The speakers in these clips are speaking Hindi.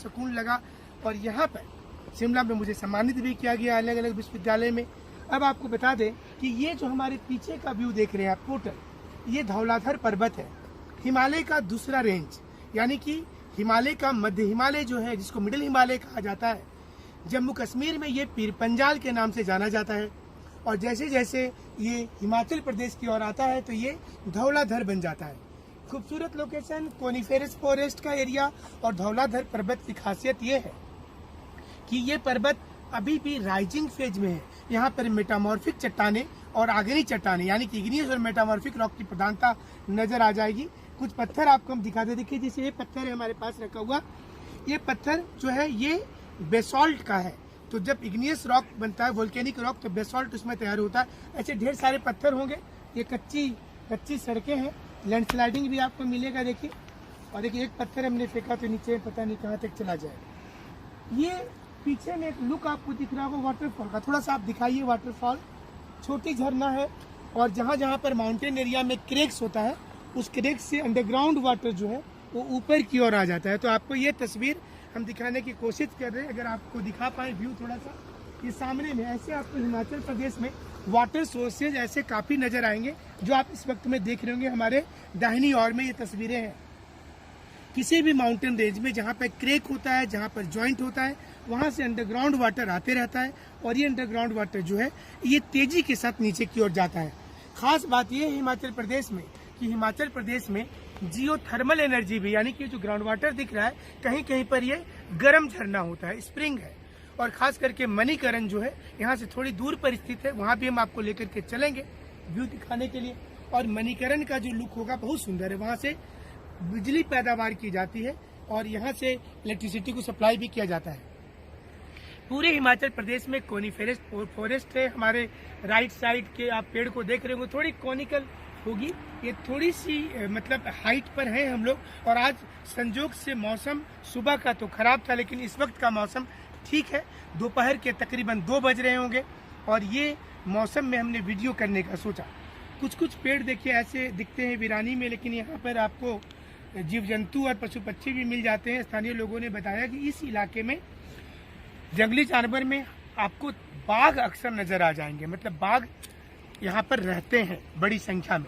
सुकून लगा। और यहाँ पर शिमला में मुझे सम्मानित भी किया गया अलग अलग विश्वविद्यालय में। अब आपको बता दें कि ये जो हमारे पीछे का व्यू देख रहे हैं आप टोटल, ये धौलाधर पर्वत है, हिमालय का दूसरा रेंज, यानी कि हिमालय का मध्य हिमालय जो है, जिसको मिडिल हिमालय कहा जाता है। जम्मू कश्मीर में ये पीर पंजाल के नाम से जाना जाता है, और जैसे जैसे ये हिमाचल प्रदेश की ओर आता है तो ये धौलाधर बन जाता है। खूबसूरत लोकेशन, कोनिफेरस फॉरेस्ट का एरिया, और धौलाधर पर्वत की खासियत ये है कि ये पर्वत अभी भी राइजिंग फेज में है। यहाँ पर मेटामॉर्फिक चट्टाने और आग्नेय चट्टाने यानी कि इग्नियस और मेटामॉर्फिक रॉक की प्रधानता नजर आ जाएगी। कुछ पत्थर आपको हम दिखाते, देखिए जैसे ये पत्थर है हमारे पास रखा हुआ, ये पत्थर जो है ये बेसॉल्ट का है। तो जब इग्नियस रॉक बनता है, वोल्केनिक रॉक, तो बेसॉल्ट उसमें तैयार होता है। ऐसे ढेर सारे पत्थर होंगे। ये कच्ची सड़कें हैं, लैंडस्लाइडिंग भी आपको मिलेगा। देखिए, और देखिए एक पत्थर हमने फेंका तो नीचे पता नहीं कहाँ तक चला जाएगा। ये पीछे में एक लुक आपको दिख रहा होगा वाटरफॉल का, थोड़ा सा आप दिखाइए। वाटरफॉल छोटी झरना है, और जहाँ जहाँ पर माउंटेन एरिया में क्रेक्स होता है, उस क्रेक से अंडरग्राउंड वाटर जो है वो ऊपर की ओर आ जाता है। तो आपको ये तस्वीर हम दिखाने की कोशिश कर रहे हैं, अगर आपको दिखा पाए व्यू थोड़ा सा ये सामने में। ऐसे आपको हिमाचल प्रदेश में वाटर सोर्सेज ऐसे काफ़ी नज़र आएंगे, जो आप इस वक्त में देख रहे होंगे। हमारे दाहिनी ओर में ये तस्वीरें हैं। किसी भी माउंटेन रेंज में जहाँ पर क्रेक होता है, जहाँ पर जॉइंट होता है, वहाँ से अंडरग्राउंड वाटर आते रहता है, और ये अंडरग्राउंड वाटर जो है ये तेज़ी के साथ नीचे की ओर जाता है। खास बात ये है हिमाचल प्रदेश में कि हिमाचल प्रदेश में जियो थर्मल एनर्जी भी, यानी कि जो ग्राउंड वाटर दिख रहा है, कहीं कहीं पर ये गर्म झरना होता है, स्प्रिंग है। और खास करके मणिकरण जो है यहाँ से थोड़ी दूर पर स्थित है, वहाँ भी हम आपको लेकर के चलेंगे व्यू दिखाने के लिए। और मणिकरण का जो लुक होगा बहुत सुंदर है। वहाँ से बिजली पैदावार की जाती है, और यहाँ से इलेक्ट्रिसिटी को सप्लाई भी किया जाता है। पूरे हिमाचल प्रदेश में कोनिफेरस फॉरेस्ट है। हमारे राइट साइड के आप पेड़ को देख रहे होंगे, थोड़ी कॉनिकल होगी, ये थोड़ी सी मतलब हाइट पर है हम लोग। और आज संजोग से मौसम सुबह का तो खराब था, लेकिन इस वक्त का मौसम ठीक है। दोपहर के तकरीबन 2 बज रहे होंगे, और ये मौसम में हमने वीडियो करने का सोचा। कुछ पेड़ देखिए ऐसे दिखते हैं वीरानी में, लेकिन यहाँ पर आपको जीव जंतु और पशु पक्षी भी मिल जाते हैं। स्थानीय लोगों ने बताया कि इस इलाके में जंगली जानवर में आपको बाघ अक्सर नजर आ जाएंगे, मतलब बाघ यहाँ पर रहते हैं बड़ी संख्या में।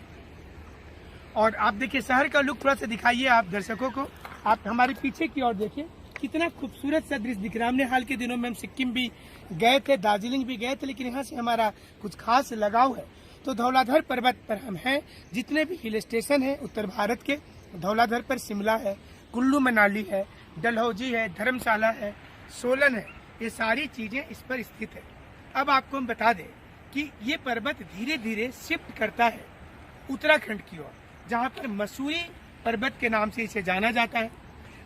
और आप देखिए शहर का लुक थोड़ा सा दिखाइए आप दर्शकों को। आप हमारे पीछे की ओर देखिए, कितना खूबसूरत सा दृश्य दिख रहा है। हमने हाल के दिनों में हम सिक्किम भी गए थे, दार्जिलिंग भी गए थे, लेकिन यहाँ से हमारा कुछ खास लगाव है। तो धौलाधर पर्वत पर हम हैं। जितने भी हिल स्टेशन हैं उत्तर भारत के, धौलाधर पर शिमला है, कुल्लू मनाली है, डलहौजी है, धर्मशाला है, सोलन है, ये सारी चीजें इस पर स्थित है। अब आपको हम बता दें कि ये पर्वत धीरे धीरे शिफ्ट करता है उत्तराखंड की ओर, जहाँ पर मसूरी पर्वत के नाम से इसे जाना जाता है।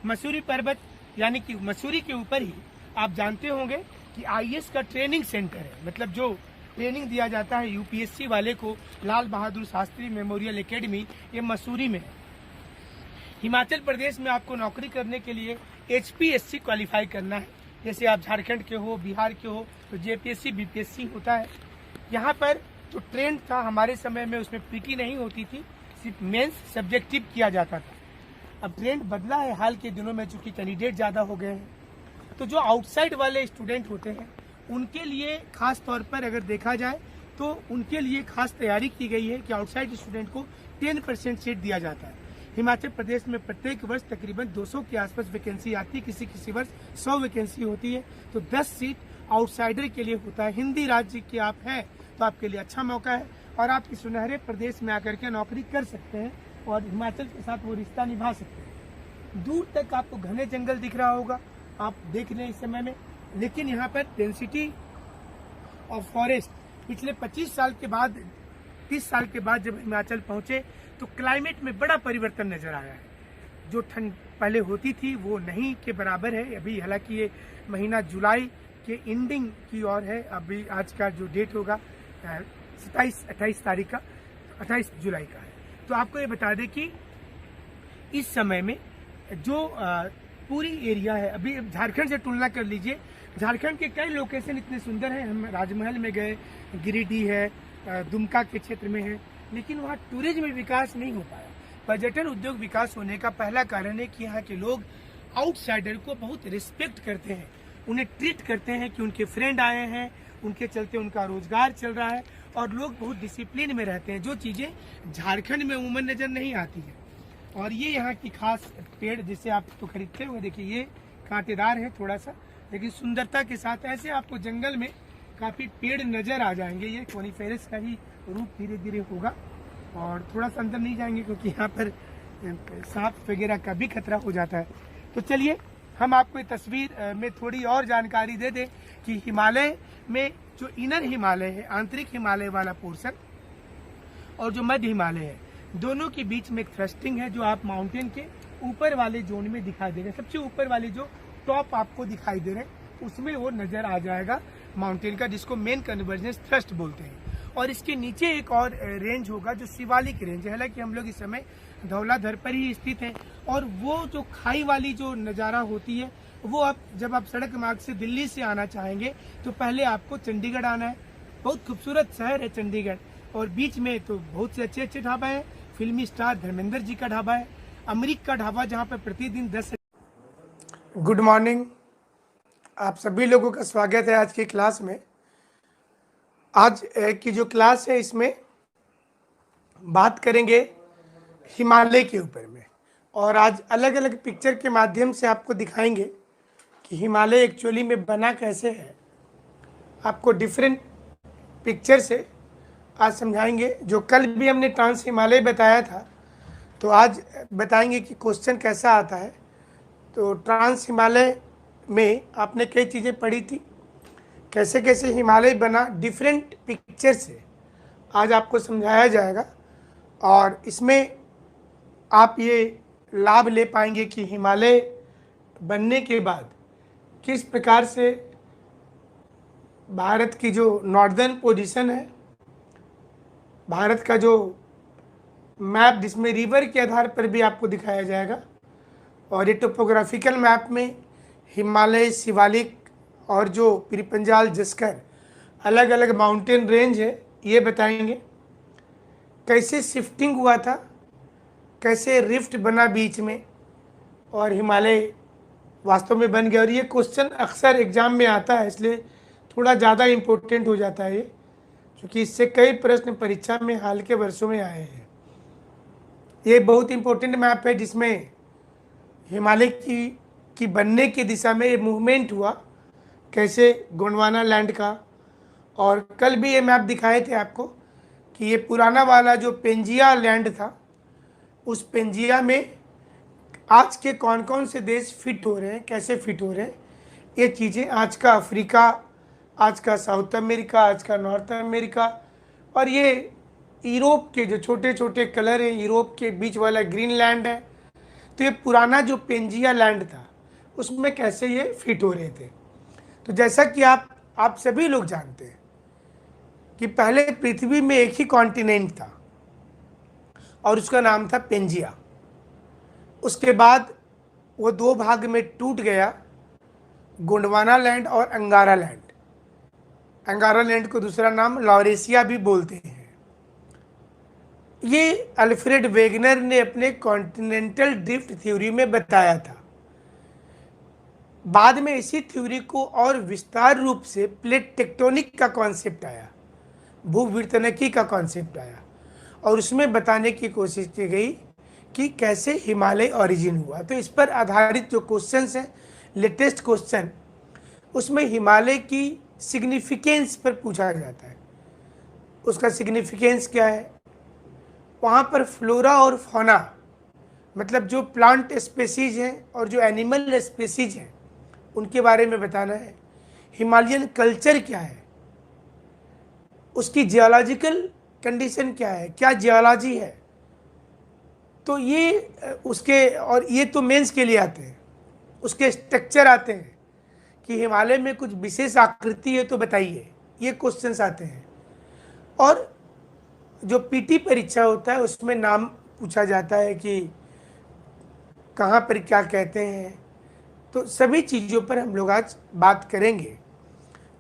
मसूरी पर्वत यानी कि मसूरी के ऊपर ही आप जानते होंगे कि आईएएस का ट्रेनिंग सेंटर है, मतलब जो ट्रेनिंग दिया जाता है यूपीएससी वाले को, लाल बहादुर शास्त्री मेमोरियल एकेडमी, ये मसूरी में है। हिमाचल प्रदेश में आपको नौकरी करने के लिए एचपीएससी क्वालिफाई करना है। जैसे आप झारखंड के हो, बिहार के हो, तो जेपीएससी बीपीएससी होता है। यहाँ पर जो ट्रेंड था हमारे समय में, उसमें पीटी नहीं होती थी, सिर्फ मेंस सब्जेक्टिव किया जाता था। अब ट्रेंड बदला है हाल के दिनों में, चूंकि कैंडिडेट ज़्यादा हो गए हैं। तो जो आउटसाइड वाले स्टूडेंट होते हैं उनके लिए खास तौर पर अगर देखा जाए तो उनके लिए खास तैयारी की गई है कि आउटसाइड स्टूडेंट को 10% सीट दिया जाता है। हिमाचल प्रदेश में प्रत्येक वर्ष तकरीबन 200 के आसपास वैकेंसी आती है, किसी वर्ष 100 वैकेंसी होती है। तो 10 सीट आउटसाइडर के लिए होता है। हिंदी राज्य के आप हैं तो आपके लिए अच्छा मौका है, और आप इस सुनहरे प्रदेश में आकर के नौकरी कर सकते हैं और हिमाचल के साथ वो रिश्ता निभा सकते हैं। दूर तक आपको घने जंगल दिख रहा होगा, आप देख रहे हैं इस समय में, लेकिन यहाँ पर डेंसिटी ऑफ फॉरेस्ट पिछले 25 साल के बाद, 30 साल के बाद जब हिमाचल पहुँचे तो क्लाइमेट में बड़ा परिवर्तन नजर आया है। जो ठंड पहले होती थी वो नहीं के बराबर है अभी। हालांकि ये महीना जुलाई के एंडिंग की ओर है। अभी आज का जो डेट होगा 27-28 तारीख का, 28 जुलाई का है। तो आपको ये बता दें कि इस समय में जो पूरी एरिया है, अभी झारखंड से तुलना कर लीजिए, झारखंड के कई लोकेशन इतने सुंदर हैं। हम राजमहल में गए, गिरिडीह है, दुमका के क्षेत्र में है, लेकिन वहाँ टूरिज्म में विकास नहीं हो पाया। पर्यटन उद्योग विकास होने का पहला कारण है कि यहाँ के लोग आउटसाइडर को बहुत रिस्पेक्ट करते हैं, उन्हें ट्रीट करते हैं कि उनके फ्रेंड आए हैं, उनके चलते उनका रोजगार चल रहा है, और लोग बहुत डिसिप्लिन में रहते हैं, जो चीज़ें झारखंड में उमूमन नज़र नहीं आती है। और ये यहाँ की खास पेड़ जिसे आप तो खरीदते हुए देखिए, ये कांटेदार है थोड़ा सा, लेकिन सुंदरता के साथ ऐसे आपको जंगल में काफ़ी पेड़ नज़र आ जाएंगे। ये कोनिफेरस का ही रूप धीरे धीरे होगा। और थोड़ा सा अंदर नहीं जाएंगे क्योंकि यहाँ पर सांप वगैरह का भी खतरा हो जाता है। तो चलिए हम आपको ये तस्वीर में थोड़ी और जानकारी दे दें कि हिमालय में जो इनर हिमालय है, आंतरिक हिमालय वाला पोर्शन, और जो मध्य हिमालय है, दोनों के बीच में एक थ्रस्टिंग है जो आप माउंटेन के ऊपर वाले जोन में दिखाई दे रहे हैं। सबसे ऊपर वाले जो टॉप आपको दिखाई दे रहे हैं उसमें वो नजर आ जाएगा माउंटेन का, जिसको मेन कन्वर्जेंस थ्रस्ट बोलते हैं। और इसके नीचे एक और रेंज होगा जो शिवालिक रेंज है। हालांकि हम लोग इस समय धौलाधर पर ही स्थित हैं, और वो जो खाई वाली जो नज़ारा होती है वो अब जब आप सड़क मार्ग से दिल्ली से आना चाहेंगे तो पहले आपको चंडीगढ़ आना है। बहुत खूबसूरत शहर है चंडीगढ़, और बीच में तो बहुत से अच्छे अच्छे ढाबा है। फिल्मी स्टार धर्मेंद्र जी का ढाबा है, अमरीक का ढाबा, जहाँ पर प्रतिदिन 10। गुड मॉर्निंग, आप सभी लोगों का स्वागत है आज की क्लास में। आज की जो क्लास है इसमें बात करेंगे हिमालय के ऊपर में, और आज अलग अलग पिक्चर के माध्यम से आपको दिखाएंगे कि हिमालय एक्चुअली में बना कैसे है। आपको डिफरेंट पिक्चर से आज समझाएंगे। जो कल भी हमने ट्रांस हिमालय बताया था, तो आज बताएंगे कि क्वेश्चन कैसा आता है। तो ट्रांस हिमालय में आपने कई चीज़ें पढ़ी थी, कैसे कैसे हिमालय बना, डिफरेंट पिक्चर से आज आपको समझाया जाएगा। और इसमें आप ये लाभ ले पाएंगे कि हिमालय बनने के बाद किस प्रकार से भारत की जो नॉर्दर्न पोजीशन है, भारत का जो मैप जिसमें रिवर के आधार पर भी आपको दिखाया जाएगा, और ये टोपोग्राफिकल मैप में हिमालय, शिवालिक और जो पिरपंजाल, जस्कर अलग अलग माउंटेन रेंज है ये बताएंगे। कैसे शिफ्टिंग हुआ था, कैसे रिफ्ट बना बीच में, और हिमालय वास्तव में बन गया। और ये क्वेश्चन अक्सर एग्जाम में आता है, इसलिए थोड़ा ज़्यादा इम्पोर्टेंट हो जाता है ये, क्योंकि इससे कई प्रश्न परीक्षा में हाल के वर्षों में आए हैं। ये बहुत इम्पोर्टेंट मैप है जिसमें हिमालय की बनने की दिशा में ये मूवमेंट हुआ, कैसे गोंडवाना लैंड का। और कल भी ये मैप दिखाए थे आपको कि ये पुराना वाला जो पेंजिया लैंड था, उस पेंजिया में आज के कौन कौन से देश फिट हो रहे हैं, कैसे फिट हो रहे हैं, ये चीज़ें आज का अफ्रीका, आज का साउथ अमेरिका, आज का नॉर्थ अमेरिका, और ये यूरोप के जो छोटे छोटे कलर हैं, यूरोप के बीच वाला ग्रीनलैंड है। तो ये पुराना जो पेंजिया लैंड था उसमें कैसे ये फिट हो रहे थे। तो जैसा कि आप सभी लोग जानते हैं कि पहले पृथ्वी में एक ही कॉन्टिनेंट था और उसका नाम था पेंजिया। उसके बाद वो दो भाग में टूट गया, गोंडवाना लैंड और अंगारा लैंड। अंगारा लैंड को दूसरा नाम लॉरेशिया भी बोलते हैं। ये अल्फ्रेड वेगनर ने अपने कॉन्टिनेंटल ड्रिफ्ट थ्योरी में बताया था। बाद में इसी थ्योरी को और विस्तार रूप से प्लेट टेक्टोनिक का कॉन्सेप्ट आया, भूविवर्तनकी का कॉन्सेप्ट आया, और उसमें बताने की कोशिश की गई कि कैसे हिमालय ओरिजिन हुआ। तो इस पर आधारित जो क्वेश्चंस हैं, लेटेस्ट क्वेश्चन, उसमें हिमालय की सिग्निफिकेंस पर पूछा जाता है। उसका सिग्निफिकेंस क्या है, वहाँ पर फ्लोरा और फौना, मतलब जो प्लांट स्पेसीज हैं और जो एनिमल स्पेसीज हैं उनके बारे में बताना है। हिमालयन कल्चर क्या है, उसकी जियोलॉजिकल कंडीशन क्या है, क्या जियोलॉजी है। तो ये उसके, और ये तो मेंस के लिए आते हैं, उसके स्ट्रक्चर आते हैं कि हिमालय में कुछ विशेष आकृति है तो बताइए, ये क्वेश्चंस आते हैं। और जो पीटी परीक्षा होता है उसमें नाम पूछा जाता है कि कहाँ पर क्या कहते हैं। तो सभी चीज़ों पर हम लोग आज बात करेंगे।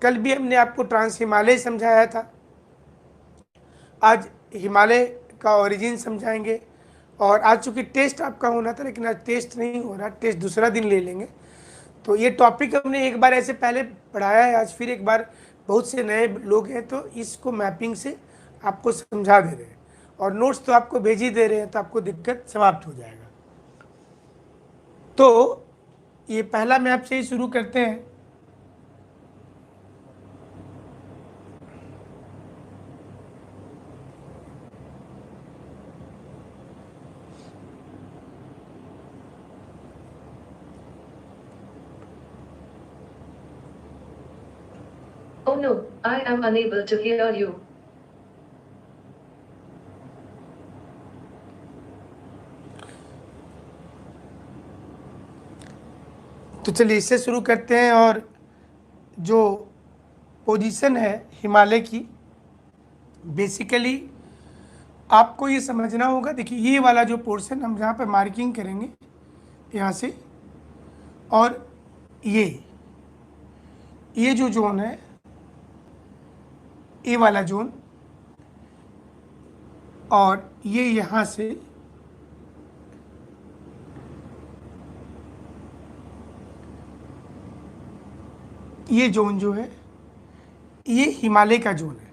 कल भी हमने आपको ट्रांस हिमालय समझाया था, आज हिमालय का ओरिजिन समझाएंगे, और आज चूँकि टेस्ट आपका होना था, लेकिन आज टेस्ट नहीं हो रहा, टेस्ट दूसरा दिन ले लेंगे। तो ये टॉपिक हमने एक बार ऐसे पहले पढ़ाया है, आज फिर एक बार बहुत से नए लोग हैं तो इसको मैपिंग से आपको समझा दे रहे हैं, और नोट्स तो आपको भेज ही दे रहे हैं, तो आपको दिक्कत समाप्त हो जाएगा। तो ये पहला मैप से ही शुरू करते हैं। Oh no, I am unable to hear you. तो चलिए इससे शुरू करते हैं। और जो पोजीशन है हिमालय की, बेसिकली आपको ये समझना होगा। देखिए ये वाला जो पोर्शन हम जहाँ पे मार्किंग करेंगे यहाँ से, और ये जो जोन है, ये वाला जोन, और ये यहाँ से ये जोन जो है, ये हिमालय का जोन है।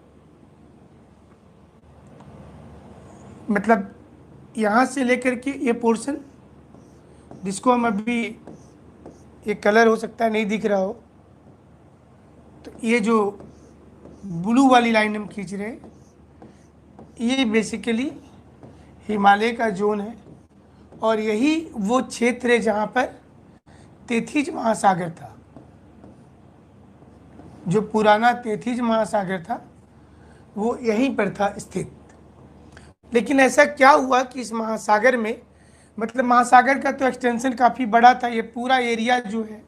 मतलब यहाँ से लेकर के ये पोर्शन, जिसको हम अभी, ये कलर हो सकता है नहीं दिख रहा हो, तो ये जो ब्लू वाली लाइन हम खींच रहे हैं, ये बेसिकली हिमालय का जोन है। और यही वो क्षेत्र है जहाँ पर तेथिज महासागर था, जो पुराना तेथिज महासागर था वो यहीं पर था स्थित। लेकिन ऐसा क्या हुआ कि इस महासागर में, मतलब महासागर का तो एक्सटेंशन काफ़ी बड़ा था, ये पूरा एरिया जो है,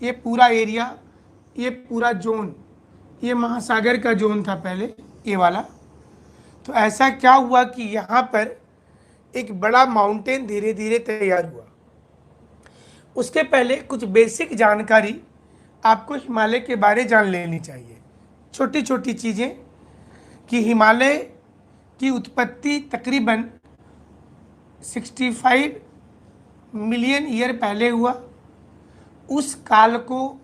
ये पूरा एरिया, ये पूरा जोन, ये महासागर का जोन था पहले, ये वाला। तो ऐसा क्या हुआ कि यहाँ पर एक बड़ा माउंटेन धीरे धीरे तैयार हुआ। उसके पहले कुछ बेसिक जानकारी आपको हिमालय के बारे जान लेनी चाहिए, छोटी छोटी चीज़ें, कि हिमालय की उत्पत्ति तकरीबन 65 मिलियन ईयर पहले हुआ। उस काल को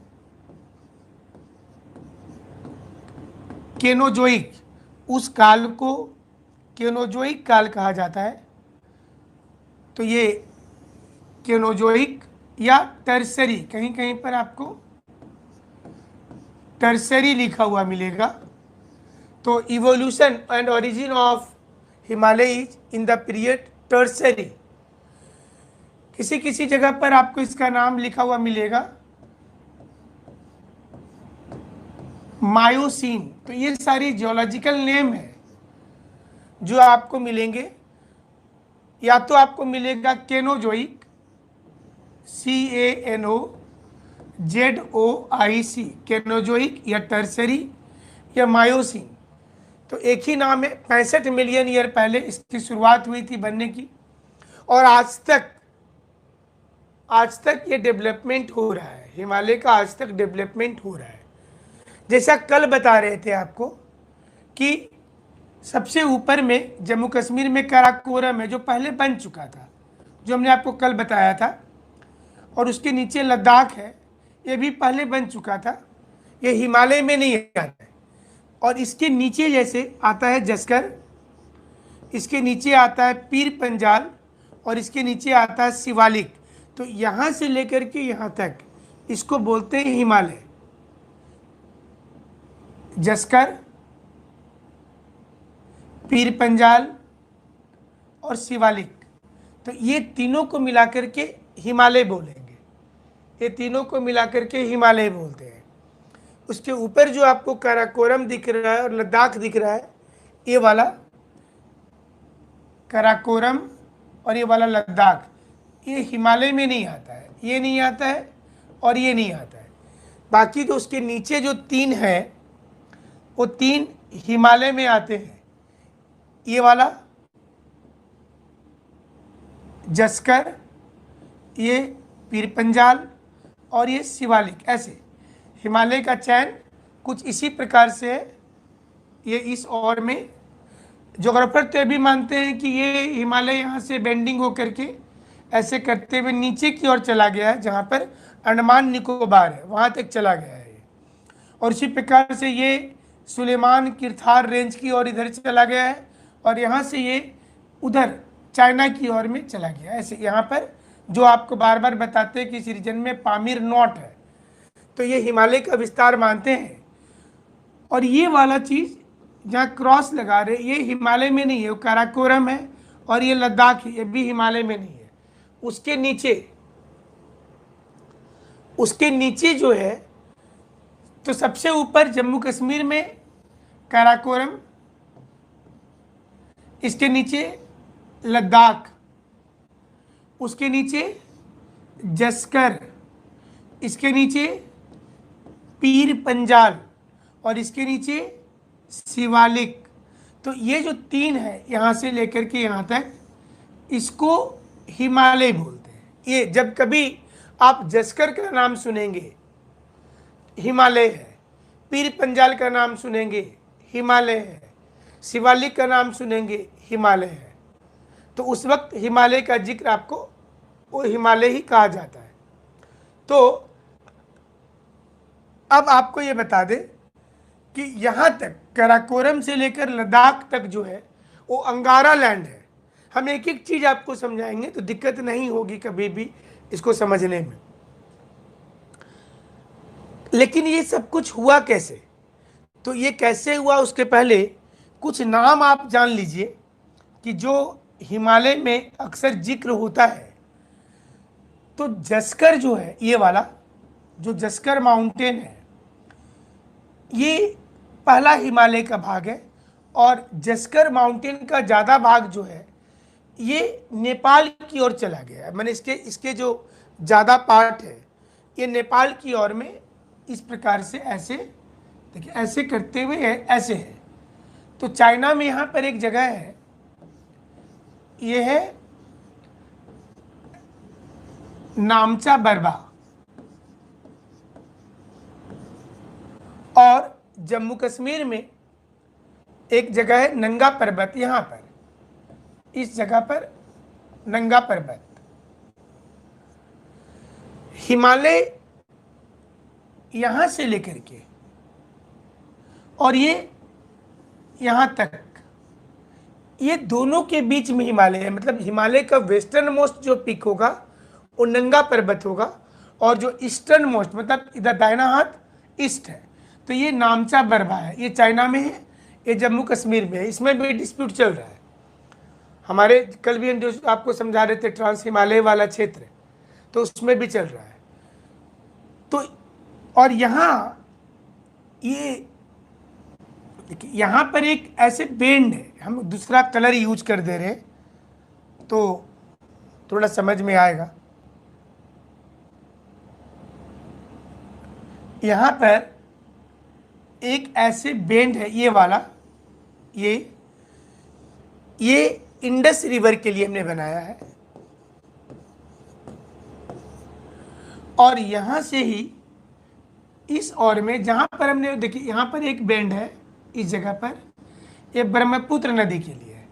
केनोजोइक, उस काल को केनोजोइक काल कहा जाता है। तो ये केनोजोइक या टर्सरी, कहीं कहीं पर आपको टर्सरी लिखा हुआ मिलेगा। तो evolution and origin of Himalaya is in the period tertiary. किसी किसी जगह पर आपको इसका नाम लिखा हुआ मिलेगा मायोसीन। तो ये सारी जियोलॉजिकल नेम है जो आपको मिलेंगे। या तो आपको मिलेगा केनोजोइक, CANOZOIC, केनोजोइक, या टर्सरी, या मायोसीन। तो एक ही नाम है। 65 मिलियन ईयर पहले इसकी शुरुआत हुई थी बनने की, और आज तक ये डेवलपमेंट हो रहा है। हिमालय का आज तक डेवलपमेंट हो रहा है। जैसा कल बता रहे थे आपको कि सबसे ऊपर में जम्मू कश्मीर में काराकोरम है, जो पहले बन चुका था, जो हमने आपको कल बताया था। और उसके नीचे लद्दाख है, ये भी पहले बन चुका था, ये हिमालय में नहीं आता है। और इसके नीचे जैसे आता है जस्कर, इसके नीचे आता है पीर पंजाल, और इसके नीचे आता है शिवालिक। तो यहाँ से लेकर के यहाँ तक इसको बोलते हैं हिमालय। जस्कर, पीर पंजाल और शिवालिक, तो ये तीनों को मिलाकर के हिमालय बोलेंगे। ये तीनों को मिलाकर के हिमालय बोलते हैं। उसके ऊपर जो आपको काराकोरम दिख रहा है और लद्दाख दिख रहा है, ये वाला काराकोरम और ये वाला लद्दाख, ये हिमालय में नहीं आता है। ये नहीं आता है और ये नहीं आता है। बाकी तो उसके नीचे जो तीन है वो तीन हिमालय में आते हैं। ये वाला जस्कर, ये पीर पंजाल और ये शिवालिक। ऐसे हिमालय का चयन कुछ इसी प्रकार से है। ये इस और में ज्योग्राफर तो ये भी मानते हैं कि ये हिमालय यहाँ से बेंडिंग होकर के ऐसे करते हुए नीचे की ओर चला गया है, जहाँ पर अंडमान निकोबार है वहाँ तक चला गया है। और इसी प्रकार से ये सुलेमान किरथार रेंज की ओर इधर चला गया है, और यहाँ से ये उधर चाइना की ओर में चला गया। ऐसे यहाँ पर जो आपको बार बार बताते हैं कि इस रीजन में पामीर नॉट है, तो ये हिमालय का विस्तार मानते हैं। और ये वाला चीज़ जहाँ क्रॉस लगा रहे, ये हिमालय में नहीं है, वो काराकोरम है, और ये लद्दाख है, ये भी हिमालय में नहीं है। उसके नीचे जो है, तो सबसे ऊपर जम्मू कश्मीर में काराकोरम, इसके नीचे लद्दाख, उसके नीचे जस्कर, इसके नीचे पीर पंजाल, और इसके नीचे शिवालिक। तो ये जो तीन है यहाँ से लेकर के यहाँ तक, इसको हिमालय बोलते हैं। ये जब कभी आप जस्कर का नाम सुनेंगे हिमालय है, पीर पंजाल का नाम सुनेंगे हिमालय है, शिवालिक का नाम सुनेंगे हिमालय है, तो उस वक्त हिमालय का जिक्र आपको वो हिमालय ही कहा जाता है। तो अब आपको ये बता दें कि यहाँ तक काराकोरम से लेकर लद्दाख तक जो है वो अंगारा लैंड है। हम एक एक चीज़ आपको समझाएंगे तो दिक्कत नहीं होगी कभी भी इसको समझने में। लेकिन ये सब कुछ हुआ कैसे, तो ये कैसे हुआ उसके पहले कुछ नाम आप जान लीजिए कि जो हिमालय में अक्सर जिक्र होता है। तो जस्कर जो है, ये वाला जो जस्कर माउंटेन है, ये पहला हिमालय का भाग है। और जस्कर माउंटेन का ज़्यादा भाग जो है ये नेपाल की ओर चला गया है। मैंने इसके जो ज़्यादा पार्ट है ये नेपाल की ओर में इस प्रकार से ऐसे देखिए, ऐसे करते हुए ऐसे है। तो चाइना में यहाँ पर एक जगह है, ये है नामचा बरबा, और जम्मू कश्मीर में एक जगह है नंगा पर्वत। यहाँ पर इस जगह पर नंगा पर्वत। हिमालय यहाँ से लेकर के और ये यहाँ तक, ये दोनों के बीच में हिमालय है। मतलब हिमालय का वेस्टर्न मोस्ट जो पीक होगा वो नंगा पर्वत होगा, और जो ईस्टर्न मोस्ट मतलब इधर दाहिना हाथ ईस्ट है, तो ये नामचा बरबा है। ये चाइना में है, ये जम्मू कश्मीर में है। इसमें भी डिस्प्यूट चल रहा है। हमारे कल भी हम आपको समझा रहे थे ट्रांस हिमालय वाला क्षेत्र, तो उसमें भी चल रहा है। तो और यहाँ ये यहाँ पर एक ऐसे बेंड है, हम दूसरा कलर यूज कर दे रहे हैं तो थोड़ा समझ में आएगा। यहाँ पर एक ऐसे बेंड है, ये वाला, ये इंडस रिवर के लिए हमने बनाया है। और यहाँ से ही इस ओर में जहाँ पर हमने देखिए, यहाँ पर एक बेंड है इस जगह पर, ये ब्रह्मपुत्र नदी के लिए है।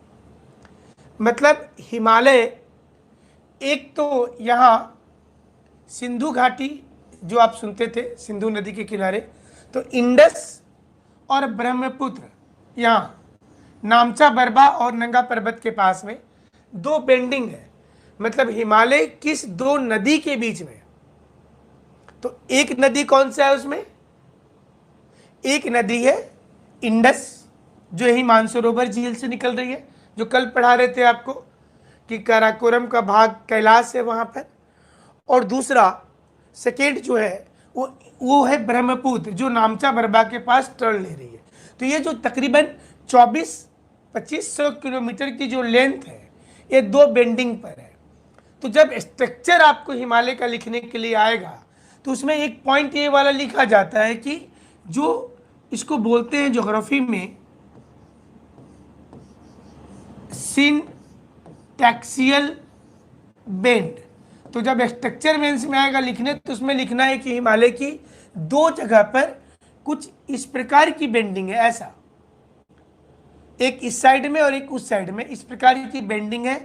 मतलब हिमालय एक तो यहाँ सिंधु घाटी जो आप सुनते थे सिंधु नदी के किनारे, तो इंडस और ब्रह्मपुत्र यहाँ नामचा बरबा और नंगा पर्वत के पास में दो बेंडिंग है। मतलब हिमालय किस दो नदी के बीच में, तो एक नदी कौन सा है उसमें, एक नदी है इंडस जो यही मानसरोवर झील से निकल रही है, जो कल पढ़ा रहे थे आपको कि काराकोरम का भाग कैलाश है वहाँ पर। और दूसरा सेकेंड जो है वो है ब्रह्मपुत्र जो नामचा बरबा के पास टर्न ले रही है। तो ये जो तकरीबन 2400-2500 किलोमीटर की जो लेंथ है ये दो बेंडिंग पर है। तो जब स्ट्रक्चर आपको हिमालय का लिखने के लिए आएगा तो उसमें एक पॉइंट ये वाला लिखा जाता है कि जो इसको बोलते हैं ज्योग्राफी में सिंटैक्सियल बेंड। तो जब स्ट्रक्चर मेंस में आएगा लिखने तो उसमें लिखना है कि हिमालय की दो जगह पर कुछ इस प्रकार की बेंडिंग है, ऐसा एक इस साइड में और एक उस साइड में, इस प्रकार की बेंडिंग है।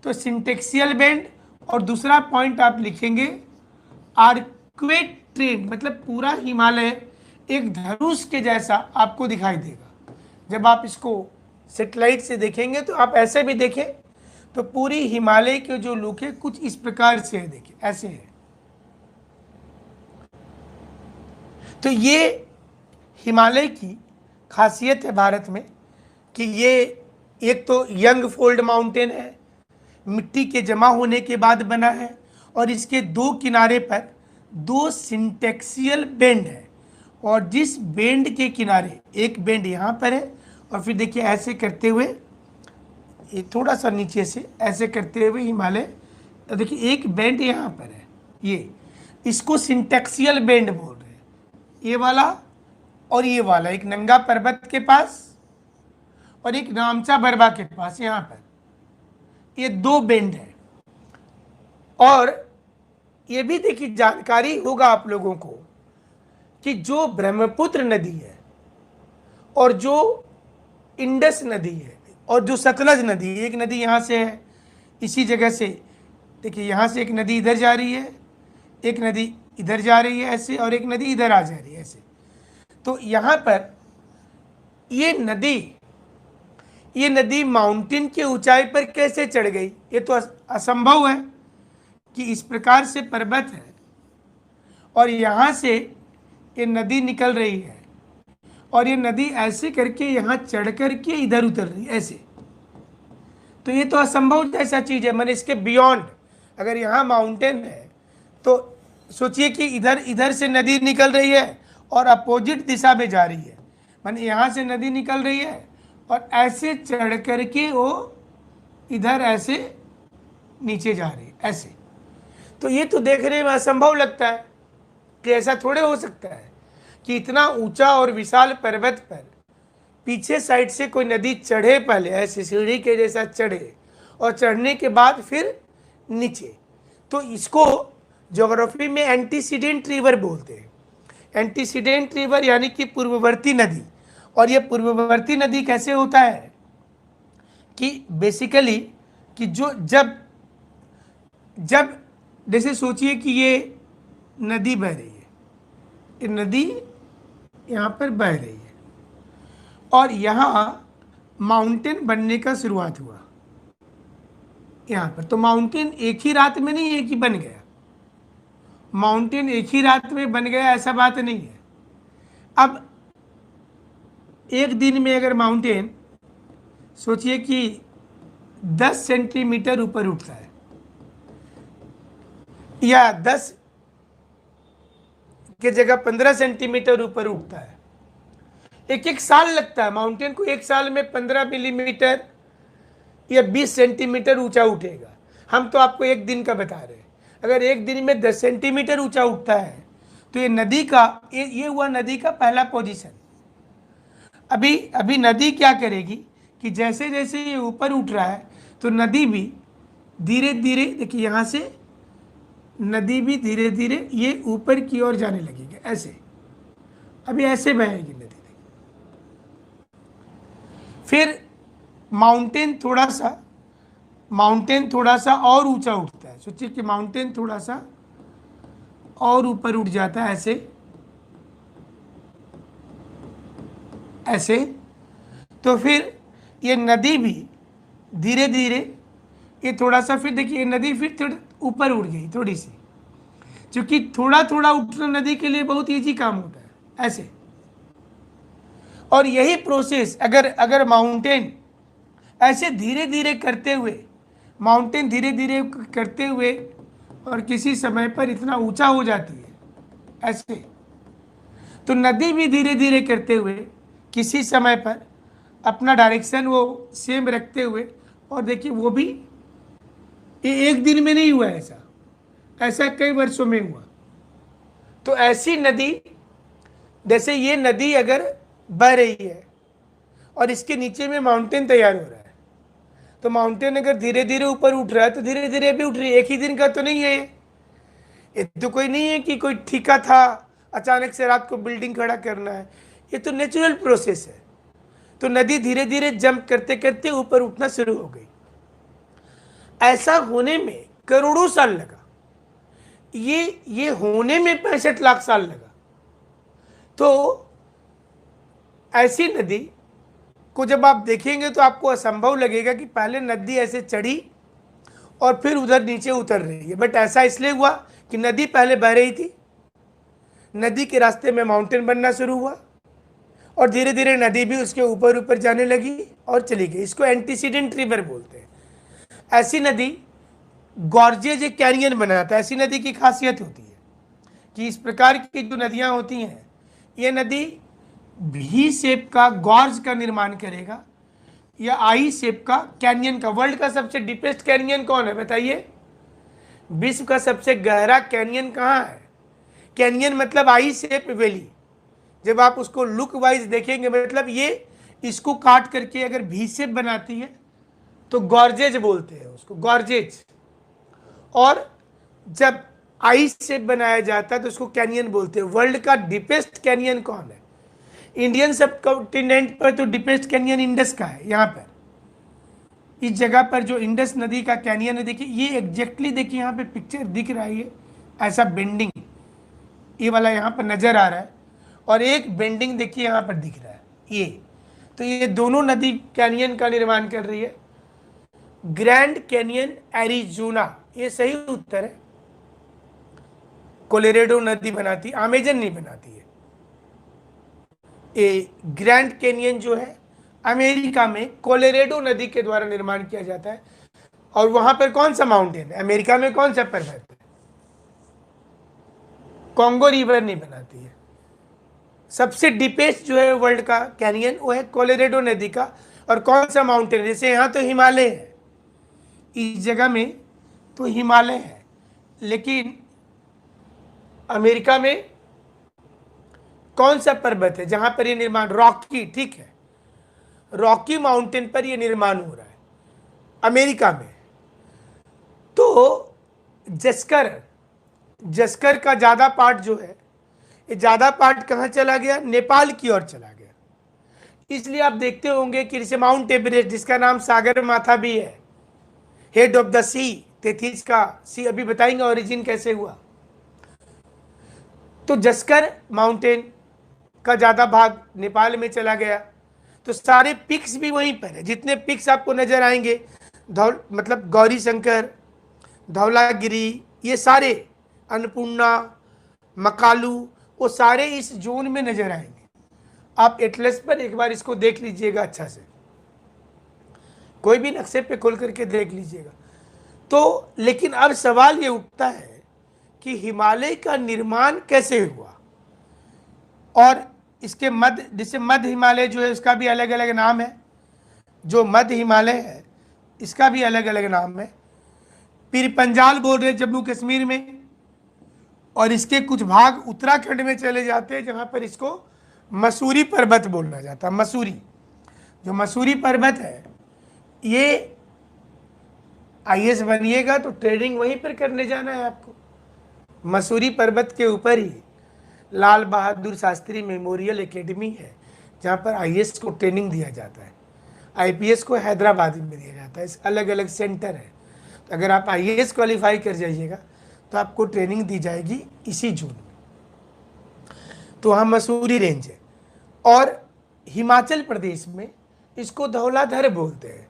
तो सिंटेक्सियल बेंड, और दूसरा पॉइंट आप लिखेंगे आर्क्वेट ट्रेन, मतलब पूरा हिमालय एक धनुष के जैसा आपको दिखाई देगा। जब आप इसको सेटेलाइट से देखेंगे तो आप ऐसे भी देखें तो पूरी हिमालय के जो लुक है कुछ इस प्रकार से है, देखिए ऐसे है। तो ये हिमालय की खासियत है भारत में कि ये एक तो यंग फोल्ड माउंटेन है, मिट्टी के जमा होने के बाद बना है, और इसके दो किनारे पर दो सिंटेक्सियल बेंड है, और जिस बेंड के किनारे एक बेंड यहाँ पर है, और फिर देखिए ऐसे करते हुए ये थोड़ा सा नीचे से ऐसे करते हुए हिमालय, देखिए एक बेंड यहाँ पर है, ये इसको सिंटेक्सियल बेंड बोल रहे हैं। ये वाला और ये वाला, एक नंगा पर्वत के पास और एक नामचा बरबा के पास, यहाँ पर ये दो बेंड है। और ये भी देखिए जानकारी होगा आप लोगों को कि जो ब्रह्मपुत्र नदी है और जो इंडस नदी है और जो सतलज नदी है, एक नदी यहाँ से है इसी जगह से, देखिए यहाँ से एक नदी इधर जा रही है, एक नदी इधर जा रही है ऐसे, और एक नदी इधर आ जा रही है ऐसे। तो यहाँ पर ये नदी माउंटेन की ऊंचाई पर कैसे चढ़ गई? ये तो असंभव है कि इस प्रकार से पर्वत है और यहाँ से ये नदी निकल रही है, और ये नदी ऐसे करके यहाँ चढ़ करके इधर उतर रही है ऐसे। तो ये तो असंभव जैसा चीज़ है, मैंने इसके बियॉन्ड, अगर यहाँ माउंटेन है तो सोचिए कि इधर से नदी निकल रही है और अपोजिट दिशा में जा रही है, मैंने यहाँ से नदी निकल रही है और ऐसे चढ़ करके वो इधर ऐसे नीचे जा रही है ऐसे। तो ये तो देखने में असंभव लगता है कि ऐसा थोड़े हो सकता है कि इतना ऊंचा और विशाल पर्वत पर पीछे साइड से कोई नदी चढ़े, पहले ऐसे सीढ़ी के जैसा चढ़े और चढ़ने के बाद फिर नीचे। तो इसको ज्योग्राफी में एंटीसीडेंट रिवर बोलते हैं। एंटीसीडेंट रिवर यानी कि पूर्ववर्ती नदी। और ये पूर्ववर्ती नदी कैसे होता है कि बेसिकली कि जो जब जैसे सोचिए कि ये नदी बह रही है, ये नदी यहाँ पर बह रही है और यहाँ माउंटेन बनने का शुरुआत हुआ यहाँ पर। तो माउंटेन एक ही रात में नहीं है कि बन गया, माउंटेन एक ही रात में बन गया ऐसा बात नहीं है। अब एक दिन में अगर माउंटेन सोचिए कि 10 सेंटीमीटर ऊपर उठता है या 10 के जगह 15 सेंटीमीटर ऊपर उठता है, एक साल लगता है माउंटेन को, एक साल में 15 मिलीमीटर या 20 सेंटीमीटर ऊंचा उठेगा। हम तो आपको एक दिन का बता रहे हैं। अगर एक दिन में 10 सेंटीमीटर ऊंचा उठता है तो ये नदी का ये हुआ नदी का पहला पोजीशन। अभी नदी क्या करेगी कि जैसे जैसे ये ऊपर उठ रहा है तो नदी भी धीरे धीरे, देखिए यहाँ से नदी भी धीरे धीरे ये ऊपर की ओर जाने लगेगी ऐसे। अभी ऐसे बहेगी नदी। फिर माउंटेन थोड़ा सा और ऊंचा उठता है। सोचिए कि माउंटेन थोड़ा सा और ऊपर उठ जाता है ऐसे। तो फिर ये नदी भी धीरे धीरे ये थोड़ा सा, फिर देखिए नदी फिर थोड़ी ऊपर उठ गई थोड़ी सी, क्योंकि थोड़ा थोड़ा उठना नदी के लिए बहुत ईजी काम होता है ऐसे। और यही प्रोसेस अगर माउंटेन ऐसे धीरे धीरे करते हुए और किसी समय पर इतना ऊंचा हो जाती है ऐसे, तो नदी भी धीरे धीरे करते हुए किसी समय पर अपना डायरेक्शन वो सेम रखते हुए, और देखिए वो भी ये एक दिन में नहीं हुआ, ऐसा कई वर्षों में हुआ। तो ऐसी नदी, जैसे ये नदी अगर बह रही है और इसके नीचे में माउंटेन तैयार हो रहा है, तो माउंटेन अगर धीरे धीरे ऊपर उठ रहा है तो धीरे धीरे भी उठ रही है। एक ही दिन का तो नहीं है ये तो कोई नहीं है कि कोई ठिका था अचानक से रात को बिल्डिंग खड़ा करना है। ये तो नेचुरल प्रोसेस है। तो नदी धीरे धीरे जंप करते करते ऊपर उठना शुरू हो गई। ऐसा होने में करोड़ों साल लगा, ये होने में 65 लाख साल लगा। तो ऐसी नदी को जब आप देखेंगे तो आपको असंभव लगेगा कि पहले नदी ऐसे चढ़ी और फिर उधर नीचे उतर रही है। बट ऐसा इसलिए हुआ कि नदी पहले बह रही थी, नदी के रास्ते में माउंटेन बनना शुरू हुआ और धीरे धीरे नदी भी उसके ऊपर ऊपर जाने लगी और चली गई। इसको एंटीसीडेंट रिवर बोलते हैं। ऐसी नदी गॉर्जेज एक कैनियन बनाता है। ऐसी नदी की खासियत होती है कि इस प्रकार की जो नदियां होती हैं, ये नदी भी शेप का गॉर्ज का निर्माण करेगा या आई शेप का कैनियन का। वर्ल्ड का सबसे डीपेस्ट कैनियन कौन है बताइए? विश्व का सबसे गहरा कैनियन कहाँ है? कैनियन मतलब आई शेप वैली। जब आप उसको लुक वाइज देखेंगे, मतलब ये इसको काट करके अगर भी शेप बनाती है तो गॉर्जेज बोलते हैं उसको, गॉर्जेज। और जब आई शेप बनाया जाता है तो उसको कैनियन बोलते हैं। वर्ल्ड का डीपेस्ट कैनियन कौन है? इंडियन सब कॉन्टिनेंट पर तो डीपेस्ट कैनियन इंडस का है। यहाँ पर इस जगह पर जो इंडस नदी का कैनियन है, देखिए ये एग्जैक्टली देखिए यहाँ पे पिक्चर दिख रहा है, ये ऐसा बेंडिंग ये वाला यहाँ पर नजर आ रहा है और एक बेंडिंग देखिए यहाँ पर दिख रहा है ये। तो ये दोनों नदी कैनियन का निर्माण कर रही है। ग्रैंड कैनियन एरिजोना, ये सही उत्तर है। कोलोराडो नदी बनाती, अमेजन नहीं बनाती है। ये ग्रैंड कैनियन जो है अमेरिका में कोलोराडो नदी के द्वारा निर्माण किया जाता है। और वहां पर कौन सा माउंटेन है? अमेरिका में कौन सा पर्वत है? कॉन्गो रिवर नहीं बनाती है। सबसे डीपेस्ट जो है वर्ल्ड का कैनियन वो है कोलोराडो नदी का। और कौन सा माउंटेन? जैसे यहाँ तो हिमालय है, इस जगह में तो हिमालय है, लेकिन अमेरिका में कौन सा पर्वत है जहां पर ये निर्माण? रॉकी, ठीक है, रॉकी माउंटेन पर ये निर्माण हो रहा है अमेरिका में। तो जस्कर का ज्यादा पार्ट जो है, ये ज्यादा पार्ट कहाँ चला गया? नेपाल की ओर चला गया। इसलिए आप देखते होंगे कि जैसे माउंट एवरेस्ट, जिसका नाम सागर माथा भी है, हेड ऑफ द सी, तेथीस का सी, अभी बताएंगे ओरिजिन कैसे हुआ। तो जस्कर माउंटेन का ज्यादा भाग नेपाल में चला गया। तो सारे पिक्स भी वहीं पर है। जितने पिक्स आपको नजर आएंगे, मतलब गौरी शंकर, धौलागिरी, ये सारे, अन्नपूर्णा, मकालू, वो सारे इस जोन में नजर आएंगे। आप एटलस पर एक बार इसको देख लीजिएगा अच्छा से, कोई भी नक्शे पे खोल करके देख लीजिएगा। तो लेकिन अब सवाल ये उठता है कि हिमालय का निर्माण कैसे हुआ? और इसके मध्य, जैसे मध्य हिमालय जो है उसका भी अलग अलग नाम है। जो मध्य हिमालय है इसका भी अलग अलग नाम है। पीर पंजाल बोल रहे जम्मू कश्मीर में, और इसके कुछ भाग उत्तराखंड में चले जाते हैं जहां पर इसको मसूरी पर्वत बोलना जाता है। मसूरी, जो मसूरी पर्वत है, ये आईएएस बनिएगा तो ट्रेनिंग वहीं पर करने जाना है आपको। मसूरी पर्वत के ऊपर ही लाल बहादुर शास्त्री मेमोरियल एकेडमी है जहाँ पर आईएएस को ट्रेनिंग दिया जाता है। आईपीएस को हैदराबाद में दिया जाता है। अलग अलग सेंटर है। तो अगर आप आईएएस क्वालिफाई कर जाइएगा तो आपको ट्रेनिंग दी जाएगी इसी जून में। तो वहाँ मसूरी रेंज है। और हिमाचल प्रदेश में इसको धौलाधर बोलते हैं।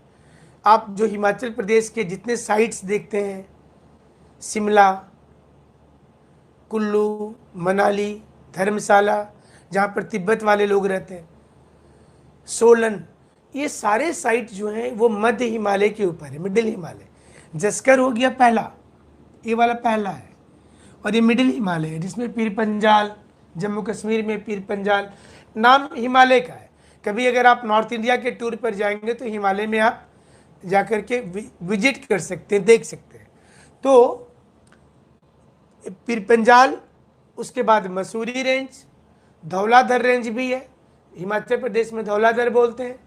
आप जो हिमाचल प्रदेश के जितने साइट्स देखते हैं, शिमला, कुल्लू, मनाली, धर्मशाला, जहाँ पर तिब्बत वाले लोग रहते हैं, सोलन, ये सारे साइट जो हैं वो मध्य हिमालय के ऊपर है, मिडिल हिमालय। जस्कर हो गया पहला, ये वाला पहला है, और ये मिडिल हिमालय है जिसमें पीर पंजाल, जम्मू कश्मीर में पीर पंजाल नाम हिमालय का है। कभी अगर आप नॉर्थ इंडिया के टूर पर जाएंगे तो हिमालय में आप जाकर के विजिट कर सकते हैं, देख सकते हैं। तो पीर पंजाल, उसके बाद मसूरी रेंज, धौलाधर रेंज भी है, हिमाचल प्रदेश में धौलाधर बोलते हैं।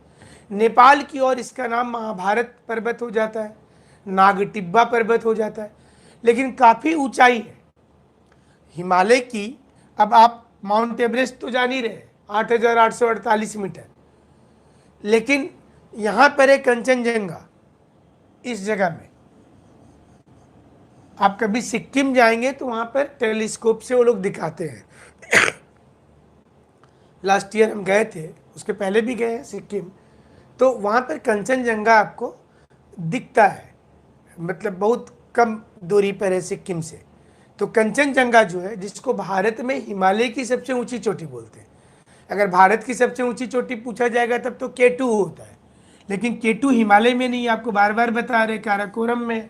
नेपाल की ओर इसका नाम महाभारत पर्वत हो जाता है, नागटिब्बा पर्वत हो जाता है, लेकिन काफ़ी ऊंचाई है हिमालय की। अब आप माउंट एवरेस्ट तो जान ही रहे, 8,848 मीटर। लेकिन यहाँ पर है कंचनजंगा, इस जगह में। आप कभी सिक्किम जाएंगे तो वहाँ पर टेलीस्कोप से वो लोग दिखाते हैं। लास्ट ईयर हम गए थे, उसके पहले भी गए हैं सिक्किम, तो वहाँ पर कंचनजंगा आपको दिखता है, मतलब बहुत कम दूरी पर है सिक्किम से। तो कंचनजंगा जो है, जिसको भारत में हिमालय की सबसे ऊंची चोटी बोलते हैं, अगर भारत की सबसे ऊंची चोटी पूछा जाएगा तब तो K2 होता है, लेकिन K2 हिमालय में नहीं, आपको बार बार बता रहे, काराकोरम में,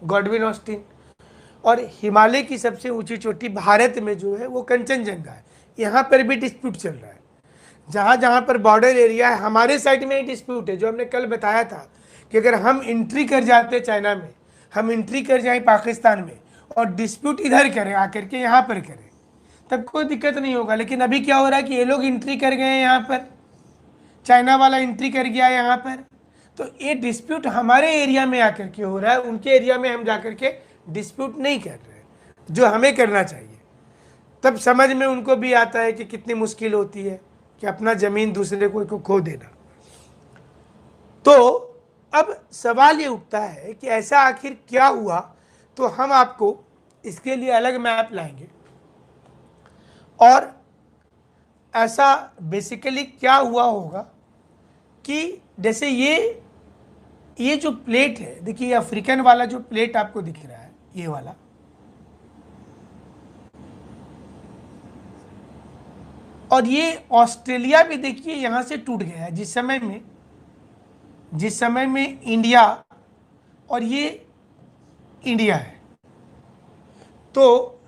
गॉडविन ऑस्टिन। और हिमालय की सबसे ऊंची चोटी भारत में जो है वो कंचनजंगा है। यहाँ पर भी डिस्प्यूट चल रहा है, जहाँ जहाँ पर बॉर्डर एरिया है, हमारे साइड में ही डिस्प्यूट है। जो हमने कल बताया था कि अगर हम एंट्री कर जाते चाइना में, हम एंट्री कर जाए पाकिस्तान में, और डिस्प्यूट इधर करें आकर के यहाँ पर करें, तब कोई दिक्कत नहीं होगा। लेकिन अभी क्या हो रहा है कि ये लोग एंट्री कर गए हैं यहाँ पर, चाइना वाला एंट्री कर गया है यहाँ पर, तो ये डिस्प्यूट हमारे एरिया में आकर के हो रहा है, उनके एरिया में हम जाकर के डिस्प्यूट नहीं कर रहे हैं, जो हमें करना चाहिए। तब समझ में उनको भी आता है कि कितनी मुश्किल होती है कि अपना जमीन दूसरे को खो देना। तो अब सवाल ये उठता है कि ऐसा आखिर क्या हुआ, तो हम आपको इसके लिए अलग मैप लाएंगे। और ऐसा बेसिकली क्या हुआ होगा कि जैसे ये जो प्लेट है, देखिए अफ्रीकन वाला जो प्लेट आपको दिख रहा है, ये वाला, और ये ऑस्ट्रेलिया भी देखिए यहां से टूट गया है, जिस समय में इंडिया, और ये इंडिया है। तो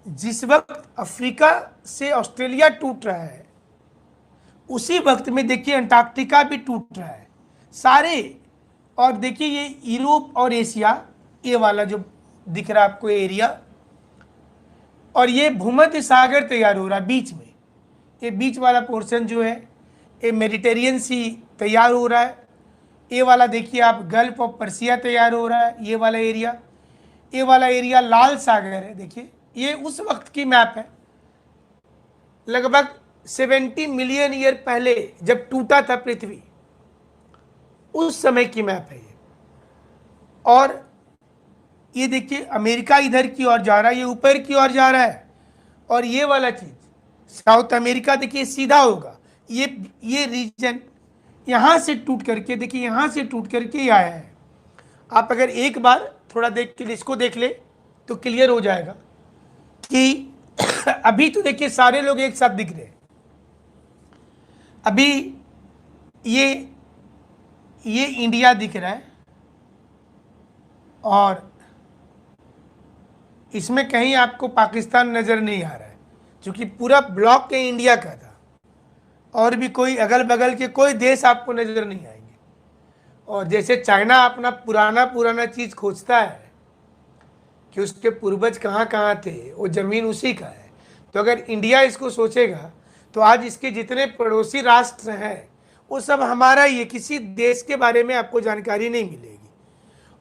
जिस वक्त अफ्रीका से ऑस्ट्रेलिया टूट रहा है, उसी वक्त में देखिए अंटार्कटिका भी टूट रहा है सारे। और देखिए ये यूरोप और एशिया, ये वाला जो दिख रहा है आपको एरिया, और ये भूमध्य सागर तैयार हो रहा है बीच में, ये बीच वाला पोर्शन जो है ये मेडिटेरियन सी तैयार हो रहा है। ये वाला देखिए आप गल्फ ऑफ पर्सिया तैयार हो रहा है, ये वाला एरिया लाल सागर है। देखिए ये उस वक्त की मैप है, लगभग 70 मिलियन ईयर पहले जब टूटा था पृथ्वी, उस समय की मैप है ये। और ये देखिए अमेरिका इधर की ओर जा रहा है, ये ऊपर की ओर जा रहा है, और ये वाला चीज साउथ अमेरिका देखिए सीधा होगा। ये रीजन यहां से टूट करके, देखिए यहां से टूट करके ही आया है। आप अगर एक बार थोड़ा देख के इसको देख ले तो क्लियर हो जाएगा कि अभी तो देखिए सारे लोग एक साथ दिख रहे हैं। अभी ये इंडिया दिख रहा है, और इसमें कहीं आपको पाकिस्तान नजर नहीं आ रहा है, क्योंकि पूरा ब्लॉक के इंडिया का था, और भी कोई अगल बगल के कोई देश आपको नजर नहीं आएंगे। और जैसे चाइना अपना पुराना चीज खोजता है कि उसके पूर्वज कहाँ कहाँ थे, वो जमीन उसी का है। तो अगर इंडिया इसको सोचेगा तो आज इसके जितने पड़ोसी राष्ट्र हैं वो सब हमारा ही है, किसी देश के बारे में आपको जानकारी नहीं मिलेगी।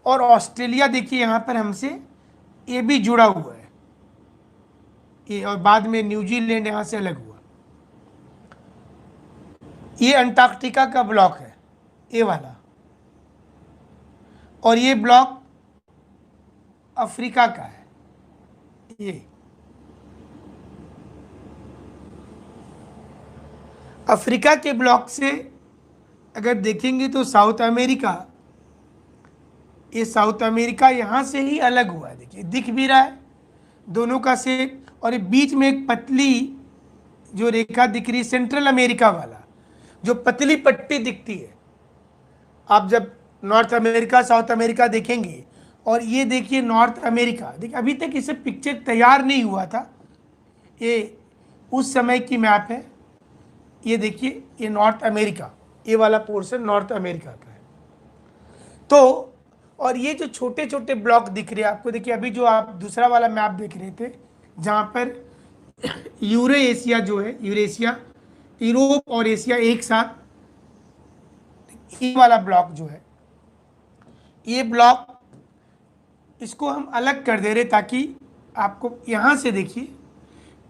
और ऑस्ट्रेलिया देखिए यहाँ पर हमसे ये भी जुड़ा हुआ है, ये, और बाद में न्यूजीलैंड यहाँ से अलग हुआ। ये अंटार्कटिका का ब्लॉक है, ये वाला, और ये ब्लॉक अफ्रीका का है। ये अफ्रीका के ब्लॉक से अगर देखेंगे तो साउथ अमेरिका, ये साउथ अमेरिका यहाँ से ही अलग हुआ है। देखिए दिख भी रहा है दोनों का शेप, और ये बीच में एक पतली जो रेखा दिख रही है, सेंट्रल अमेरिका वाला, जो पतली पट्टी दिखती है। आप जब नॉर्थ अमेरिका साउथ अमेरिका देखेंगे, और ये देखिए नॉर्थ अमेरिका, देखिए अभी तक इसे पिक्चर तैयार नहीं हुआ था, ये उस समय की मैप है। ये देखिए ये नॉर्थ अमेरिका, ये वाला पोर्शन नॉर्थ अमेरिका का है। तो और ये जो छोटे छोटे ब्लॉक दिख रहे हैं आपको, देखिए अभी जो आप दूसरा वाला मैप देख रहे थे, जहाँ पर यूरेशिया जो है, यूरेशिया, यूरोप और एशिया एक साथ, ये वाला ब्लॉक जो है, ये ब्लॉक, इसको हम अलग कर दे रहे ताकि आपको यहाँ से देखिए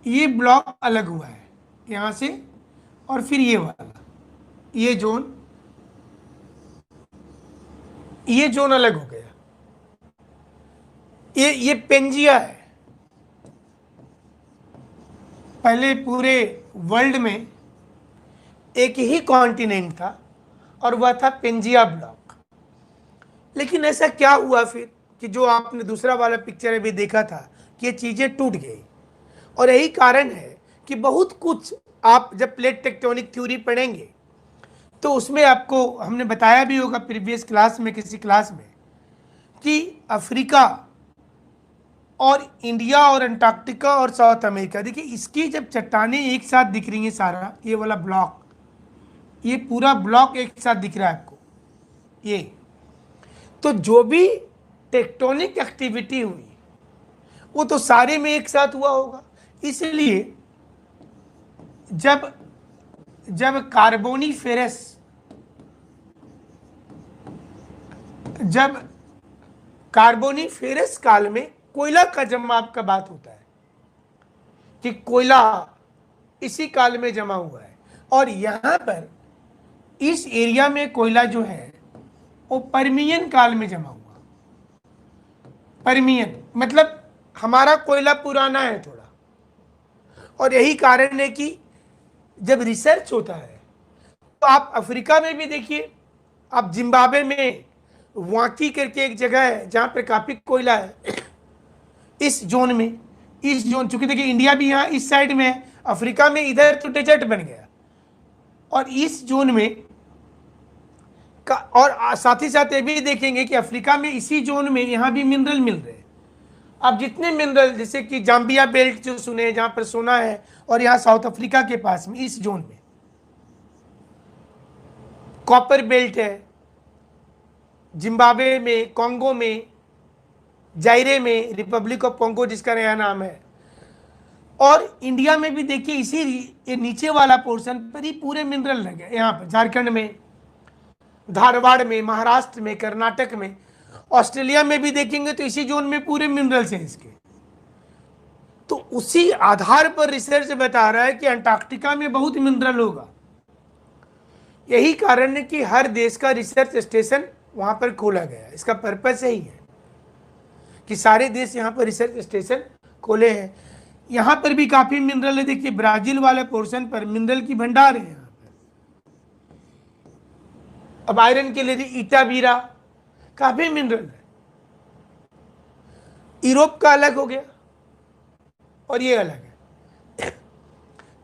ये ब्लॉक अलग हुआ है यहाँ से, और फिर ये वाला, ये जोन अलग हो गया। ये पेंजिया है। पहले पूरे वर्ल्ड में एक ही कॉन्टिनेंट था और वह था पेंजिया ब्लॉक। लेकिन ऐसा क्या हुआ फिर कि जो आपने दूसरा वाला पिक्चर अभी देखा था कि ये चीजें टूट गई। और यही कारण है कि बहुत कुछ आप जब प्लेट टेक्टोनिक थ्योरी पढ़ेंगे तो उसमें आपको हमने बताया भी होगा प्रीवियस क्लास में, किसी क्लास में, कि अफ्रीका और इंडिया और अंटार्कटिका और साउथ अमेरिका, देखिए इसकी जब चट्टानें एक साथ दिख रही हैं, सारा ये वाला ब्लॉक, ये पूरा ब्लॉक एक साथ दिख रहा है आपको, ये तो जो भी टेक्टोनिक एक्टिविटी हुई वो तो सारे में एक साथ हुआ होगा। इसलिए जब कार्बोनीफेरस काल में कोयला का जमाव का बात होता है कि कोयला इसी काल में जमा हुआ है। और यहां पर इस एरिया में कोयला जो है वो पर्मियन काल में जमा हुआ। पर्मियन मतलब हमारा कोयला पुराना है थोड़ा। और यही कारण है कि जब रिसर्च होता है तो आप अफ्रीका में भी देखिए, आप जिम्बाब्वे में वाकी करके एक जगह है जहां पर काफी कोयला है। इस जोन में, इस जोन, चूंकि देखिए इंडिया भी यहाँ इस साइड में है, अफ्रीका में इधर तो डेजर्ट बन गया। और इस जोन में और साथ ही साथ ये भी देखेंगे कि अफ्रीका में इसी जोन में यहाँ भी मिनरल मिल रहे हैं। अब जितने मिनरल, जैसे कि जाम्बिया बेल्ट जो सुने जहां पर सोना है, और यहाँ साउथ अफ्रीका के पास में इस जोन में कॉपर बेल्ट है, जिम्बाब्वे में, कॉन्गो में, जायरे में, रिपब्लिक ऑफ कॉन्गो जिसका नया नाम है, और इंडिया में भी देखिए इसी ये नीचे वाला पोर्शन पर ही पूरे मिनरल लगे। यहाँ पर झारखंड में, धारवाड़ में, महाराष्ट्र में, कर्नाटक में, ऑस्ट्रेलिया में भी देखेंगे तो इसी जोन में पूरे मिनरल्स हैं इसके। तो उसी आधार पर रिसर्च बता रहा है कि अंटार्कटिका में बहुत मिनरल होगा। यही कारण है कि हर देश का रिसर्च स्टेशन वहां पर खोला गया। इसका पर्पस यही है कि सारे देश यहाँ पर रिसर्च स्टेशन खोले हैं। यहाँ पर भी काफी मिनरल है। देखिए ब्राजील वाले पोर्शन पर मिनरल की भंडार है यहाँ पर। अब आयरन के लिए इटाबीरा, काफी मिनरल है। यूरोप का अलग हो गया और ये अलग है।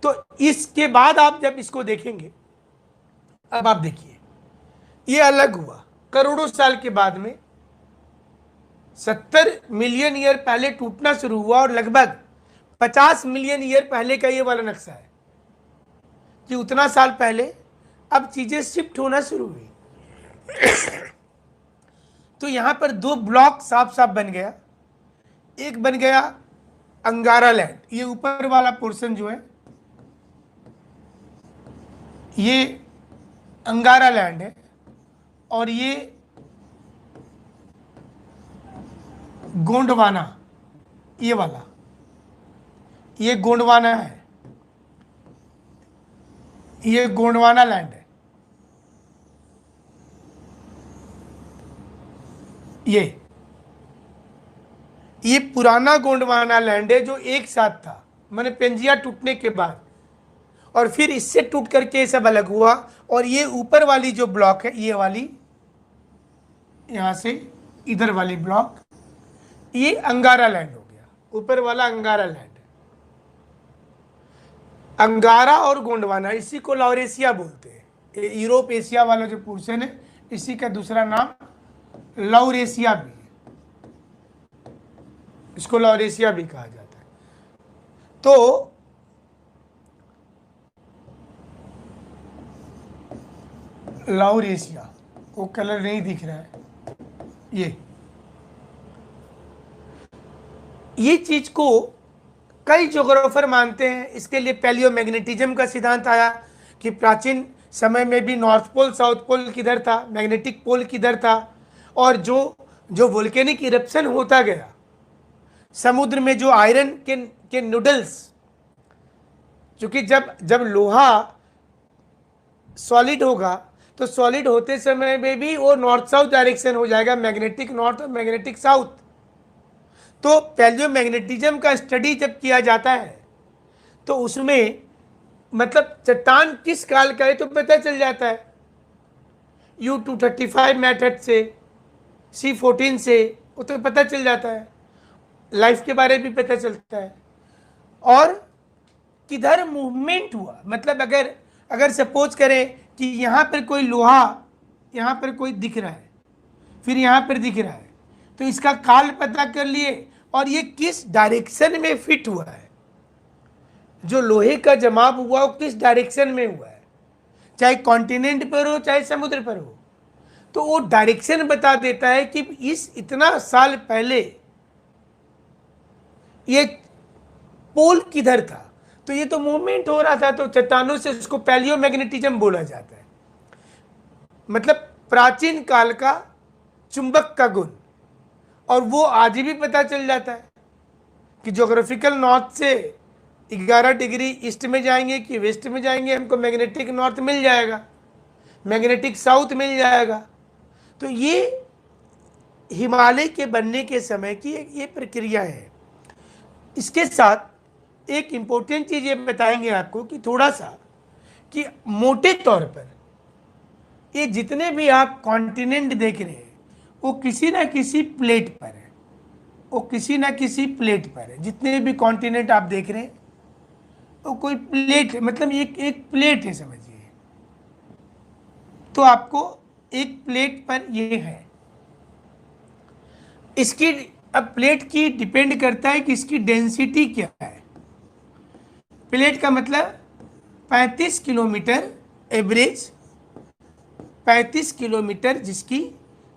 तो इसके बाद आप जब इसको देखेंगे, अब आप देखिए ये अलग हुआ करोड़ों साल के बाद में, 70 मिलियन ईयर पहले टूटना शुरू हुआ और लगभग 50 मिलियन ईयर पहले का ये वाला नक्शा है कि उतना साल पहले अब चीजें शिफ्ट होना शुरू हुई। तो यहां पर दो ब्लॉक साफ साफ बन गया। एक बन गया अंगारा लैंड, ये ऊपर वाला पोर्शन जो है ये अंगारा लैंड है, और ये गोंडवाना, ये वाला ये गोंडवाना है, ये गोंडवाना लैंड है। ये पुराना गोंडवाना लैंड है जो एक साथ था, मैंने पेंजिया टूटने के बाद, और फिर इससे टूट करके सब अलग हुआ। और ये ऊपर वाली जो ब्लॉक है, ये वाली यहां से इधर वाली ब्लॉक, ये अंगारा लैंड हो गया। ऊपर वाला अंगारा लैंड है। अंगारा और गोंडवाना, इसी को लॉरेशिया बोलते हैं। यूरोप एशिया वाला जो पोर्शन है, इसी का दूसरा नाम लॉरेशिया भी है। इसको लॉरेशिया भी कहा जाता है। तो लॉरेशिया, वो कलर नहीं दिख रहा है, ये चीज को कई ज्योग्राफर मानते हैं। इसके लिए पैलियोमैग्नेटिज्म का सिद्धांत आया कि प्राचीन समय में भी नॉर्थ पोल साउथ पोल किधर था, मैग्नेटिक पोल किधर था, और जो वोल्केनिक इरप्शन होता गया समुद्र में, जो आयरन के नूडल्स, क्योंकि जब लोहा सॉलिड होगा तो सॉलिड होते समय में भी वो नॉर्थ साउथ डायरेक्शन हो जाएगा, मैग्नेटिक नॉर्थ और मैग्नेटिक साउथ। तो पैलियोमैग्नेटिज्म का स्टडी जब किया जाता है तो उसमें मतलब चट्टान किस काल का है तो पता चल जाता है, U-235 मेथड से, C-14 से, वो तो पता चल जाता है, लाइफ के बारे में भी पता चलता है। और किधर मूवमेंट हुआ, मतलब अगर अगर सपोज करें कि यहाँ पर कोई लोहा यहाँ पर कोई दिख रहा है, फिर यहाँ पर दिख रहा है, तो इसका काल पता कर लिए और ये किस डायरेक्शन में फिट हुआ है, जो लोहे का जमाव हुआ वो किस डायरेक्शन में हुआ है, चाहे कॉन्टिनेंट पर हो चाहे समुद्र पर हो, तो वो डायरेक्शन बता देता है कि इस इतना साल पहले ये पोल किधर था। तो ये तो मूवमेंट हो रहा था, तो चट्टानों से उसको पैलियोमैग्नेटिज्म बोला जाता है। मतलब प्राचीन काल का चुंबक का गुण, और वो आज भी पता चल जाता है कि ज्योग्राफिकल नॉर्थ से 11 डिग्री ईस्ट में जाएंगे कि वेस्ट में जाएंगे, हमको मैग्नेटिक नॉर्थ मिल जाएगा, मैग्नेटिक साउथ मिल जाएगा। तो ये हिमालय के बनने के समय की ये प्रक्रिया है। इसके साथ एक इम्पोर्टेंट चीज़ ये बताएंगे आपको कि थोड़ा सा कि मोटे तौर पर ये जितने भी आप कॉन्टिनेंट देख रहे हैं वो किसी ना किसी प्लेट पर है, वो किसी ना किसी प्लेट पर है। जितने भी कॉन्टिनेंट आप देख रहे हैं वो कोई प्लेट है, मतलब एक प्लेट है समझिए। तो आपको एक प्लेट पर ये है, इसकी अब प्लेट की डिपेंड करता है कि इसकी डेंसिटी क्या है। प्लेट का मतलब 35 किलोमीटर एवरेज, 35 किलोमीटर जिसकी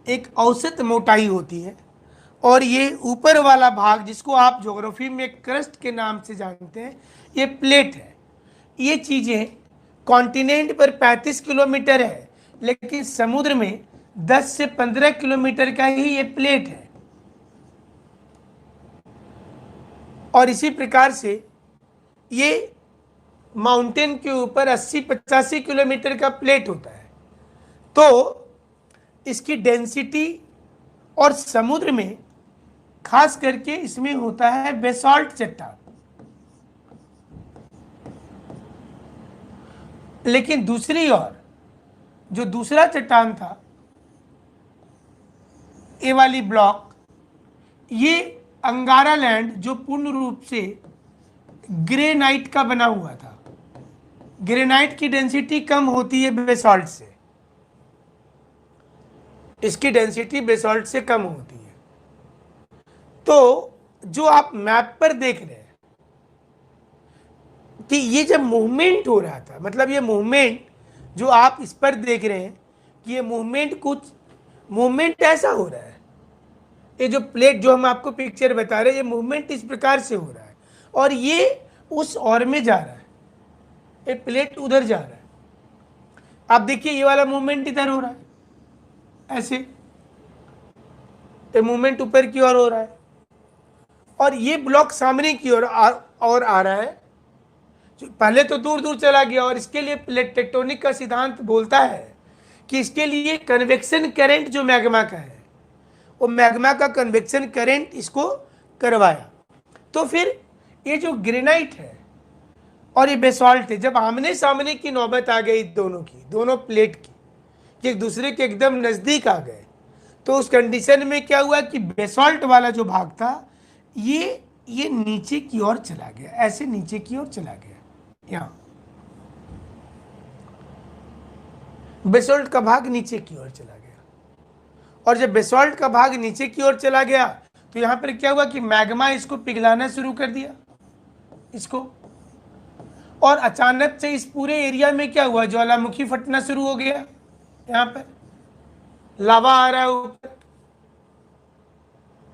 एक औसत मोटाई होती है। और ये ऊपर वाला भाग जिसको आप ज्योग्राफी में क्रस्ट के नाम से जानते हैं, ये प्लेट है। ये चीज़ें कॉन्टिनेंट पर 35 किलोमीटर है, लेकिन समुद्र में 10 से 15 किलोमीटर का ही ये प्लेट है। और इसी प्रकार से ये माउंटेन के ऊपर 80-85 किलोमीटर का प्लेट होता है। तो इसकी डेंसिटी, और समुद्र में खास करके इसमें होता है बेसाल्ट चट्टान। लेकिन दूसरी ओर जो दूसरा चट्टान था, ये वाली ब्लॉक, ये अंगारा लैंड जो पूर्ण रूप से ग्रेनाइट का बना हुआ था। ग्रेनाइट की डेंसिटी कम होती है बेसाल्ट से, इसकी डेंसिटी बेसाल्ट से कम होती है। तो जो आप मैप पर देख रहे हैं कि ये जब मूवमेंट हो रहा था, मतलब ये मूवमेंट जो आप इस पर देख रहे हैं कि ये मूवमेंट कुछ मूवमेंट ऐसा हो रहा है, ये जो प्लेट जो हम आपको पिक्चर बता रहे हैं, ये मूवमेंट इस प्रकार से हो रहा है और ये उस ओर में जा रहा है, ये प्लेट उधर जा रहा है। आप देखिए ये वाला मूवमेंट इधर हो रहा है, ऐसे ये मूवमेंट ऊपर की ओर हो रहा है, और ये ब्लॉक सामने की ओर आ रहा है। पहले तो दूर दूर चला गया, और इसके लिए प्लेट टेक्टोनिक का सिद्धांत बोलता है कि इसके लिए कन्वेक्शन करंट जो मैग्मा का है, वो मैग्मा का कन्वेक्शन करंट इसको करवाया। तो फिर ये जो ग्रेनाइट है और ये बेसाल्ट है, जब आमने सामने की नौबत आ गई दोनों की, दोनों प्लेट की, कि एक दूसरे के एकदम नज़दीक आ गए, तो उस कंडीशन में क्या हुआ कि बेसाल्ट वाला जो भाग था ये नीचे की ओर चला गया, ऐसे नीचे की ओर चला गया। यहाँ बेसाल्ट का भाग नीचे की ओर चला गया, और जब बेसाल्ट का भाग नीचे की ओर चला गया तो यहाँ पर क्या हुआ कि मैग्मा इसको पिघलाना शुरू कर दिया इसको, और अचानक से इस पूरे एरिया में क्या हुआ, ज्वालामुखी फटना शुरू हो गया। यहाँ पर लावा आ रहा है ऊपर,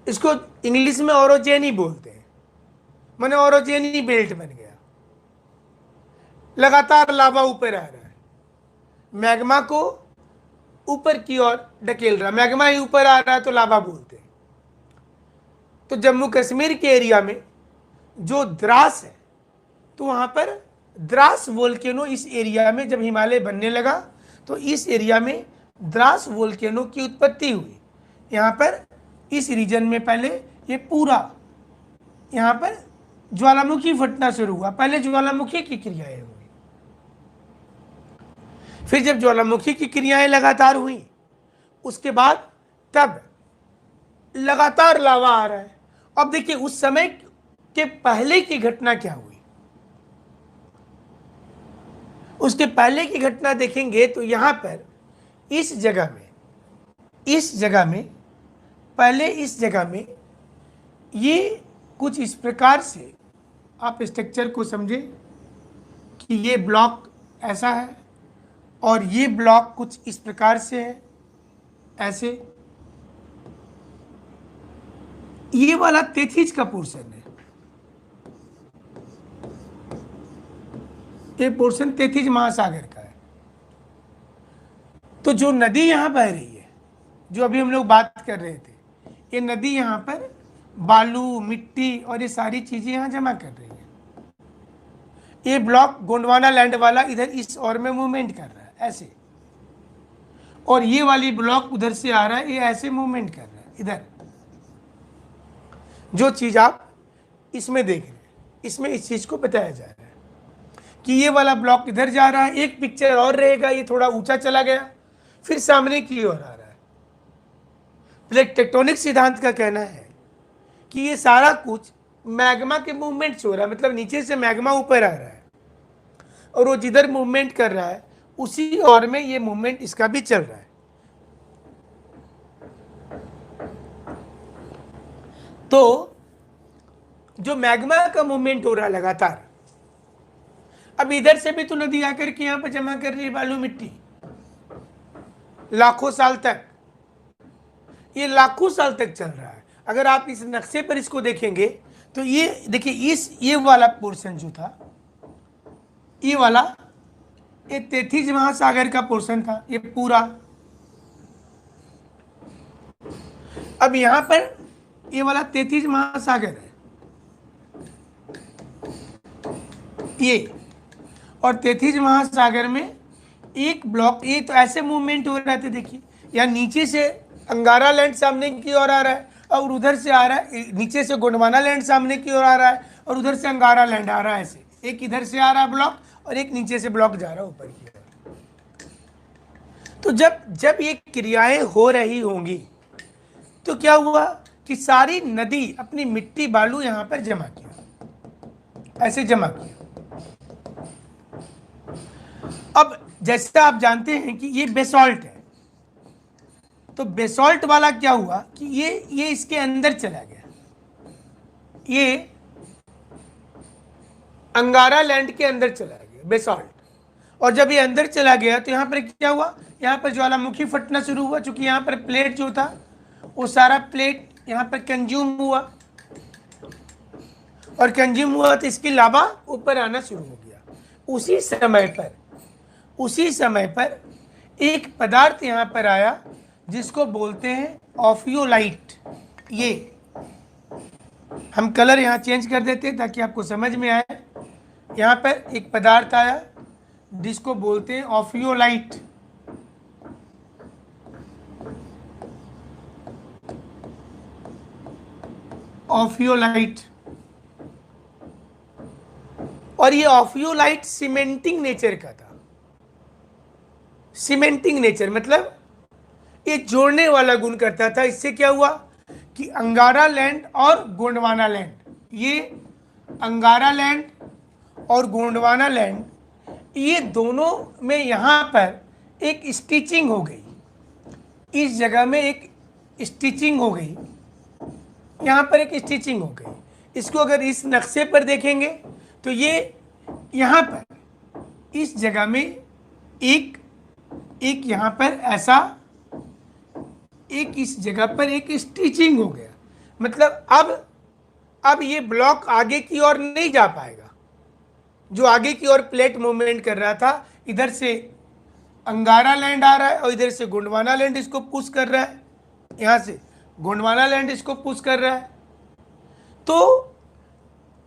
इसको इंग्लिश में ओरोजेनी बोलते हैं, माने ओरोजेनी बेल्ट बन गया। लगातार लावा ऊपर आ रहा है, मैग्मा को ऊपर की ओर ढकेल रहा, मैग्मा ही ऊपर आ रहा है तो लावा बोलते हैं। तो जम्मू कश्मीर के एरिया में जो द्रास है, तो वहां पर द्रास वोल्केनो इस एरिया में जब हिमालय बनने लगा तो इस एरिया में द्रास वोल्केनो की उत्पत्ति हुई। यहाँ पर इस रीजन में पहले ये पूरा यहाँ पर ज्वालामुखी फटना शुरू हुआ। पहले ज्वालामुखी की क्रियाएं हुई, फिर जब ज्वालामुखी की क्रियाएं लगातार हुई उसके बाद तब लगातार लावा आ रहा है। अब देखिए उस समय के पहले की घटना क्या हुई, उसके पहले की घटना देखेंगे तो यहां पर इस जगह में पहले इस जगह में ये कुछ इस प्रकार से आप स्ट्रक्चर को समझें कि ये ब्लॉक ऐसा है और ये ब्लॉक कुछ इस प्रकार से है, ऐसे। ये वाला तेथिज का पोर्शन है, ये पोर्शन तेथिज महासागर का है। तो जो नदी यहां बह रही है, जो अभी हम लोग बात कर रहे थे, ये नदी यहां पर बालू, मिट्टी और ये सारी चीजें यहां जमा कर रही है। ये ब्लॉक गोंडवाना लैंड वाला इधर इस ओर में मूवमेंट कर रहा है ऐसे, और ये वाली ब्लॉक उधर से आ रहा है, ये ऐसे मूवमेंट कर रहा है इधर। जो चीज आप इसमें देख रहे हैं, इसमें इस चीज को बताया जा रहा है कि ये वाला ब्लॉक इधर जा रहा है। एक पिक्चर और रहेगा, ये थोड़ा ऊंचा चला गया, फिर सामने की ओर आ रहा है। प्लेट टेक्टोनिक सिद्धांत का कहना है कि ये सारा कुछ मैग्मा के मूवमेंट से हो रहा है, मतलब नीचे से मैग्मा ऊपर आ रहा है और वो जिधर मूवमेंट कर रहा है उसी ओर में ये मूवमेंट इसका भी चल रहा है। तो जो मैग्मा का मूवमेंट हो रहा है लगातार, अब इधर से भी तो नदी आकर के यहां पर जमा कर रही है बालू मिट्टी लाखों साल तक, ये लाखों साल तक चल रहा है। अगर आप इस नक्शे पर इसको देखेंगे तो ये देखिए, ये वाला पोर्शन जो था, ये वाला ये तेथिज महासागर का पोर्शन था, ये पूरा। अब यहां पर ये वाला तेथिज महासागर है ये, और तेथिज महासागर में एक ब्लॉक, ये तो ऐसे मूवमेंट हो रहे थे। देखिए यहाँ नीचे से अंगारा लैंड सामने की ओर आ रहा है और उधर से आ रहा है, नीचे से गोंडवाना लैंड सामने की ओर आ रहा है और उधर से अंगारा लैंड आ रहा है ऐसे। एक इधर से आ रहा है ब्लॉक और एक नीचे से ब्लॉक जा रहा है ऊपर की ओर। तो जब ये क्रियाएं हो रही होंगी तो क्या हुआ कि सारी नदी अपनी मिट्टी बालू यहां पर जमा किया, ऐसे जमा किया। अब जैसा आप जानते हैं कि ये बेसॉल्ट है, तो बेसॉल्ट वाला क्या हुआ कि ये इसके अंदर चला गया, ये अंगारा लैंड के अंदर चला गया बेसॉल्ट। और जब ये अंदर चला गया तो यहां पर क्या हुआ, यहां पर ज्वालामुखी फटना शुरू हुआ, क्योंकि यहां पर प्लेट जो था वो सारा प्लेट यहां पर कंज्यूम हुआ, और कंज्यूम हुआ तो इसकी लावा ऊपर आना शुरू हो गया। उसी समय पर एक पदार्थ यहां पर आया जिसको बोलते हैं ऑफियोलाइट। ये हम कलर यहां चेंज कर देते हैं ताकि आपको समझ में आए। यहां पर एक पदार्थ आया जिसको बोलते हैं ऑफियोलाइट। ऑफियोलाइट, और ये ऑफियोलाइट सीमेंटिंग नेचर का था। सीमेंटिंग नेचर मतलब ये जोड़ने वाला गुण करता था। इससे क्या हुआ कि अंगारा लैंड और गोंडवाना लैंड, ये अंगारा लैंड और गोंडवाना लैंड, ये दोनों में यहां पर एक स्टिचिंग हो गई। इस जगह में एक स्टिचिंग हो गई, यहां पर एक स्टिचिंग हो गई। इसको अगर इस नक्शे पर देखेंगे तो ये यहां पर इस जगह में एक यहां पर ऐसा, एक इस जगह पर एक स्टिचिंग हो गया। मतलब अब ये ब्लॉक आगे की ओर नहीं जा पाएगा। जो आगे की ओर प्लेट मूवमेंट कर रहा था, इधर से अंगारा लैंड आ रहा है और इधर से गोंडवाना लैंड इसको पुश कर रहा है, यहां से गोंडवाना लैंड इसको पुश कर रहा है। तो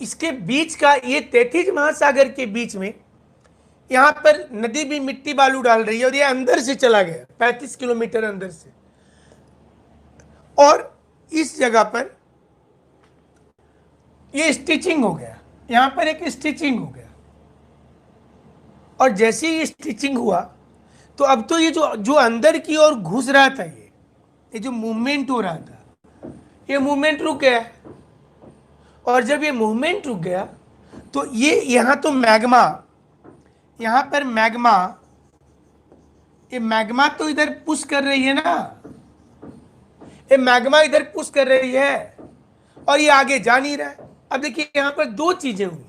इसके बीच का ये तैथिज महासागर के बीच में यहां पर नदी भी मिट्टी बालू डाल रही है और ये अंदर से चला गया 35 किलोमीटर अंदर से। और इस जगह पर ये स्टिचिंग हो गया, यहां पर एक स्टिचिंग हो गया। और जैसे ही स्टिचिंग हुआ तो अब तो ये जो अंदर की ओर घुस रहा था, ये जो मूवमेंट हो रहा था, ये मूवमेंट रुक गया। और जब ये मूवमेंट रुक गया तो ये यहां तो मैग्मा, यहां पर मैग्मा, ये मैग्मा तो इधर पुश कर रही है ना, ये मैग्मा इधर पुश कर रही है और ये आगे जा नहीं रहा है। अब देखिए यहां पर दो चीजें हुई।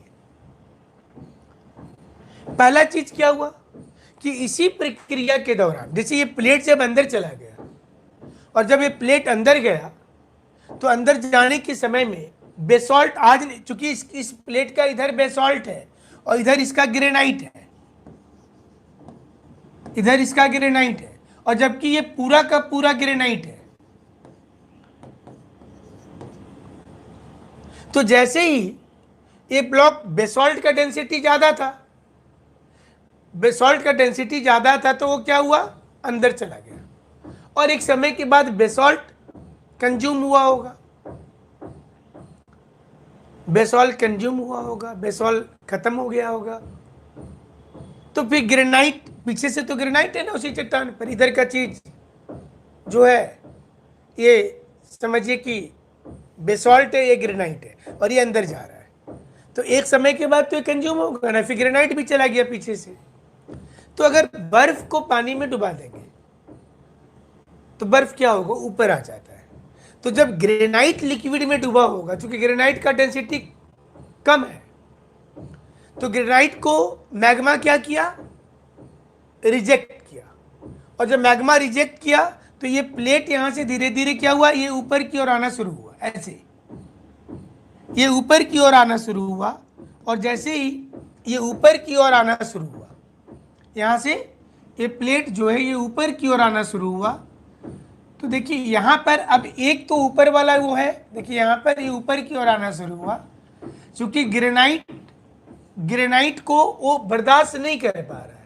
पहला चीज क्या हुआ कि इसी प्रक्रिया के दौरान जैसे ये प्लेट जब अंदर चला गया और जब ये प्लेट अंदर गया तो अंदर जाने के समय में बेसॉल्ट, आज चूंकि इस प्लेट का इधर बेसॉल्ट है और इधर इसका ग्रेनाइट है, इधर इसका ग्रेनाइट है, और जबकि ये पूरा का पूरा ग्रेनाइट है। तो जैसे ही ये ब्लॉक बेसॉल्ट का डेंसिटी ज्यादा था, बेसॉल्ट का डेंसिटी ज्यादा था तो वो क्या हुआ, अंदर चला गया। और एक समय के बाद बेसॉल्ट कंज्यूम हुआ होगा, बेसॉल्ट कंज्यूम हुआ होगा, बेसॉल्ट खत्म हो गया होगा। तो फिर ग्रेनाइट, पीछे से तो ग्रेनाइट है ना उसी चट्टान पर, इधर का चीज जो है ये समझिए कि बेसॉल्ट है, ये ग्रेनाइट है और ये अंदर जा रहा है। तो एक समय के बाद तो ये कंज्यूम होगा ना, फिर ग्रेनाइट भी चला गया पीछे से। तो अगर बर्फ को पानी में डुबा देंगे तो बर्फ क्या होगा, ऊपर आ जाता है। तो जब ग्रेनाइट लिक्विड में डूबा होगा, क्योंकि ग्रेनाइट का डेंसिटी कम है, तो ग्रेनाइट को मैग्मा क्या किया, रिजेक्ट किया। और जब मैग्मा रिजेक्ट किया तो ये प्लेट यहां से धीरे धीरे क्या हुआ, ये ऊपर की ओर आना शुरू हुआ। ऐसे ये ऊपर की ओर आना शुरू हुआ और जैसे ही ये ऊपर की ओर आना शुरू हुआ, यहां से ये प्लेट जो है ये ऊपर की ओर आना शुरू हुआ। तो देखिए यहां पर अब एक तो ऊपर वाला वो है, देखिए यहां पर ये ऊपर की ओर आना शुरू हुआ, क्योंकि ग्रेनाइट को वो बर्दाश्त नहीं कर पा रहा है,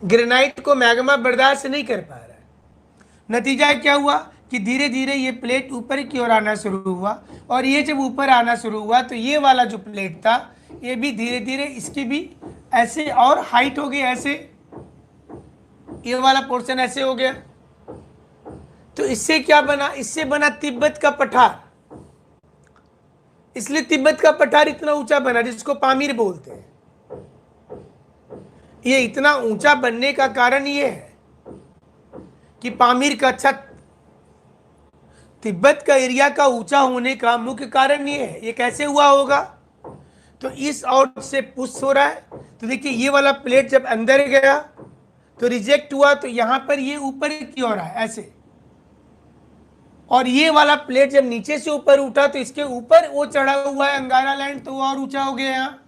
ग्रेनाइट को मैग्मा बर्दाश्त नहीं कर पा रहा है। नतीजा क्या हुआ कि धीरे धीरे ये प्लेट ऊपर की ओर आना शुरू हुआ और ये जब ऊपर आना शुरू हुआ तो ये वाला जो प्लेट था ये भी धीरे धीरे इसकी भी ऐसे और हाइट हो गई, ऐसे ये वाला पोर्शन ऐसे हो गया। तो इससे क्या बना, इससे बना तिब्बत का पठार। इसलिए तिब्बत का पठार इतना ऊंचा बना जिसको पामीर बोलते हैं। ये इतना ऊंचा बनने का कारण ये है कि पामीर का छत, तिब्बत का एरिया का ऊंचा होने का मुख्य कारण ये है। ये कैसे हुआ होगा, तो इस ओर से पुश हो रहा है। तो देखिए ये वाला प्लेट जब अंदर गया तो रिजेक्ट हुआ, तो यहां पर ये ऊपर की ओर है ऐसे, और ये वाला प्लेट जब नीचे से ऊपर उठा तो इसके ऊपर वो चढ़ा हुआ है अंगारा लैंड, तो वो और ऊंचा हो गया यहाँ,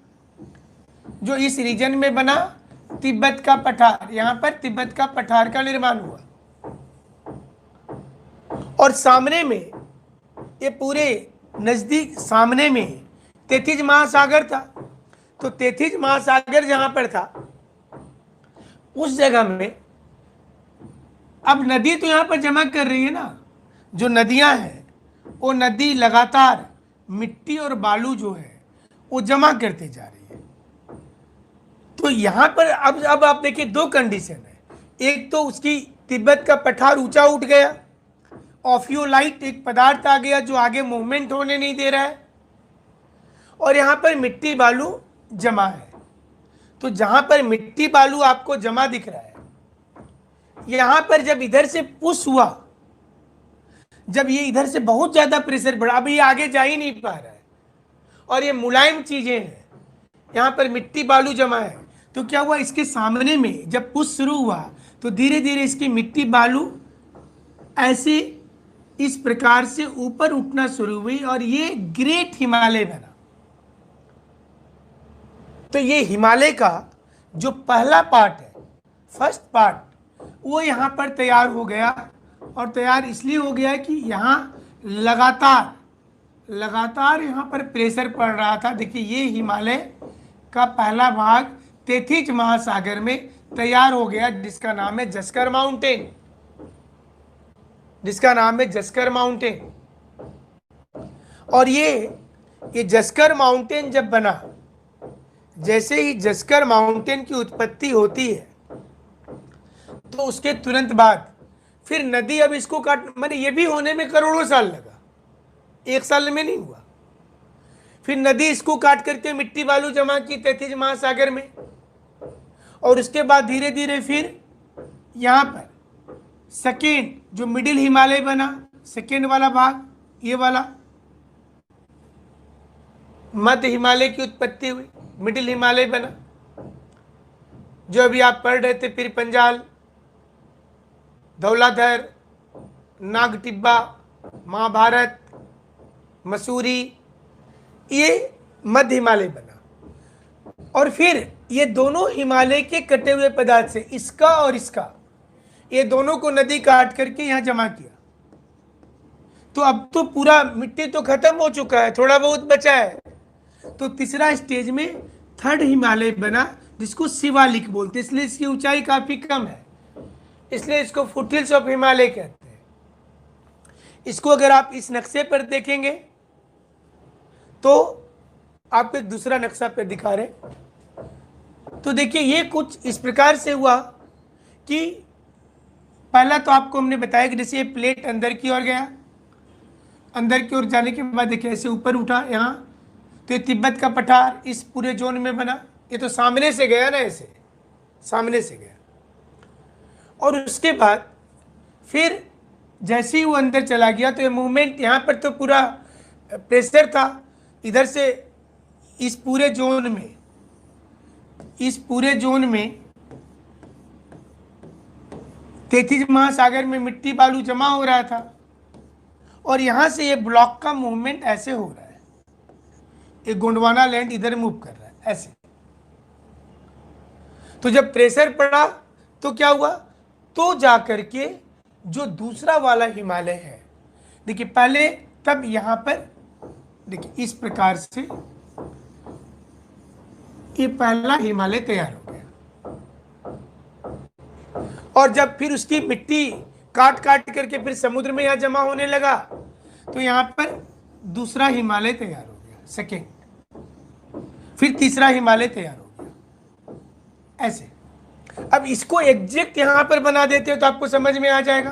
जो इस रीजन में बना तिब्बत का पठार। यहां पर तिब्बत का पठार का निर्माण हुआ। और सामने में ये पूरे नजदीक सामने में तैथिज महासागर था। तो तैथिज महासागर जहां पर था उस जगह में अब नदी तो यहां पर जमा कर रही है ना, जो नदियां हैं वो नदी लगातार मिट्टी और बालू जो है वो जमा करते जा रही है। तो यहां पर अब आप देखिए दो कंडीशन है, एक तो उसकी तिब्बत का पठार ऊंचा उठ गया, ऑफियोलाइट एक पदार्थ आ गया जो आगे मूवमेंट होने नहीं दे रहा है, और यहां पर मिट्टी बालू जमा है। तो जहां पर मिट्टी बालू आपको जमा दिख रहा है, यहां पर जब इधर से पुश हुआ, जब ये इधर से बहुत ज्यादा प्रेशर बढ़ा, अभी ये आगे जा ही नहीं पा रहा है और ये मुलायम चीजें हैं, यहां पर मिट्टी बालू जमा है। तो क्या हुआ, इसके सामने में जब पुश शुरू हुआ तो धीरे धीरे इसकी मिट्टी बालू ऐसे इस प्रकार से ऊपर उठना शुरू हुई और ये ग्रेट हिमालय बना। तो ये हिमालय का जो पहला पार्ट है, फर्स्ट पार्ट, वो यहां पर तैयार हो गया। और तैयार इसलिए हो गया कि यहां लगातार लगातार यहाँ पर प्रेशर पड़ रहा था। देखिए ये हिमालय का पहला भाग तेथिज महासागर में तैयार हो गया, जिसका नाम है जस्कर माउंटेन, जिसका नाम है जस्कर माउंटेन। और ये जस्कर माउंटेन जब बना, जैसे ही जस्कर माउंटेन की उत्पत्ति होती है तो उसके तुरंत बाद फिर नदी अब इसको काट, माने ये भी होने में करोड़ों साल लगा, एक साल में नहीं हुआ। फिर नदी इसको काट करके मिट्टी बालू जमा की तेथिज महासागर में, और उसके बाद धीरे धीरे फिर यहाँ पर सेकेंड जो मिडिल हिमालय बना, सेकेंड वाला भाग, ये वाला मध्य हिमालय की उत्पत्ति हुई, मिडिल हिमालय बना, जो अभी आप पढ़ रहे थे, फिर पंजाल, धौलाधर, नागटिब्बा, महाभारत, मसूरी, ये मध्य हिमालय बना। और फिर ये दोनों हिमालय के कटे हुए पदार्थ से, इसका और इसका, ये दोनों को नदी काट करके यहाँ जमा किया। तो अब तो पूरा मिट्टी तो खत्म हो चुका है, थोड़ा बहुत बचा है। तो तीसरा स्टेज में थर्ड हिमालय बना, जिसको शिवालिक बोलते हैं, इसलिए इसकी ऊंचाई काफी कम है, इसलिए इसको फुटहिल्स ऑफ हिमालय कहते हैं। इसको अगर आप इस नक्शे पर देखेंगे तो आप एक दूसरा नक्शा पे दिखा रहे, तो देखिए ये कुछ इस प्रकार से हुआ कि पहला तो आपको हमने बताया कि जैसे ये प्लेट अंदर की ओर गया, अंदर की ओर जाने के बाद देखिए ऐसे ऊपर उठा यहाँ, तो ये तिब्बत का पठार इस पूरे जोन में बना। ये तो सामने से गया ना, ऐसे सामने से गया। और उसके बाद फिर जैसे ही वो अंदर चला गया तो ये मूवमेंट, यहाँ पर तो पूरा प्रेशर था, इधर से इस पूरे जोन में तेथिज महासागर में मिट्टी बालू जमा हो रहा था, और यहां से ये ब्लॉक का मूवमेंट ऐसे हो रहा है, ये गोंडवाना लैंड इधर मूव कर रहा है ऐसे। तो जब प्रेशर पड़ा तो क्या हुआ, तो जाकर के जो दूसरा वाला हिमालय है, देखिए पहले तब यहां पर देखिए इस प्रकार से ये पहला हिमालय तैयार हो गया, और जब फिर उसकी मिट्टी काट काट करके फिर समुद्र में यहां जमा होने लगा, तो यहां पर दूसरा हिमालय तैयार हो गया, सेकेंड, फिर तीसरा हिमालय तैयार हो गया ऐसे। अब इसको एग्जैक्ट यहां पर बना देते हो तो आपको समझ में आ जाएगा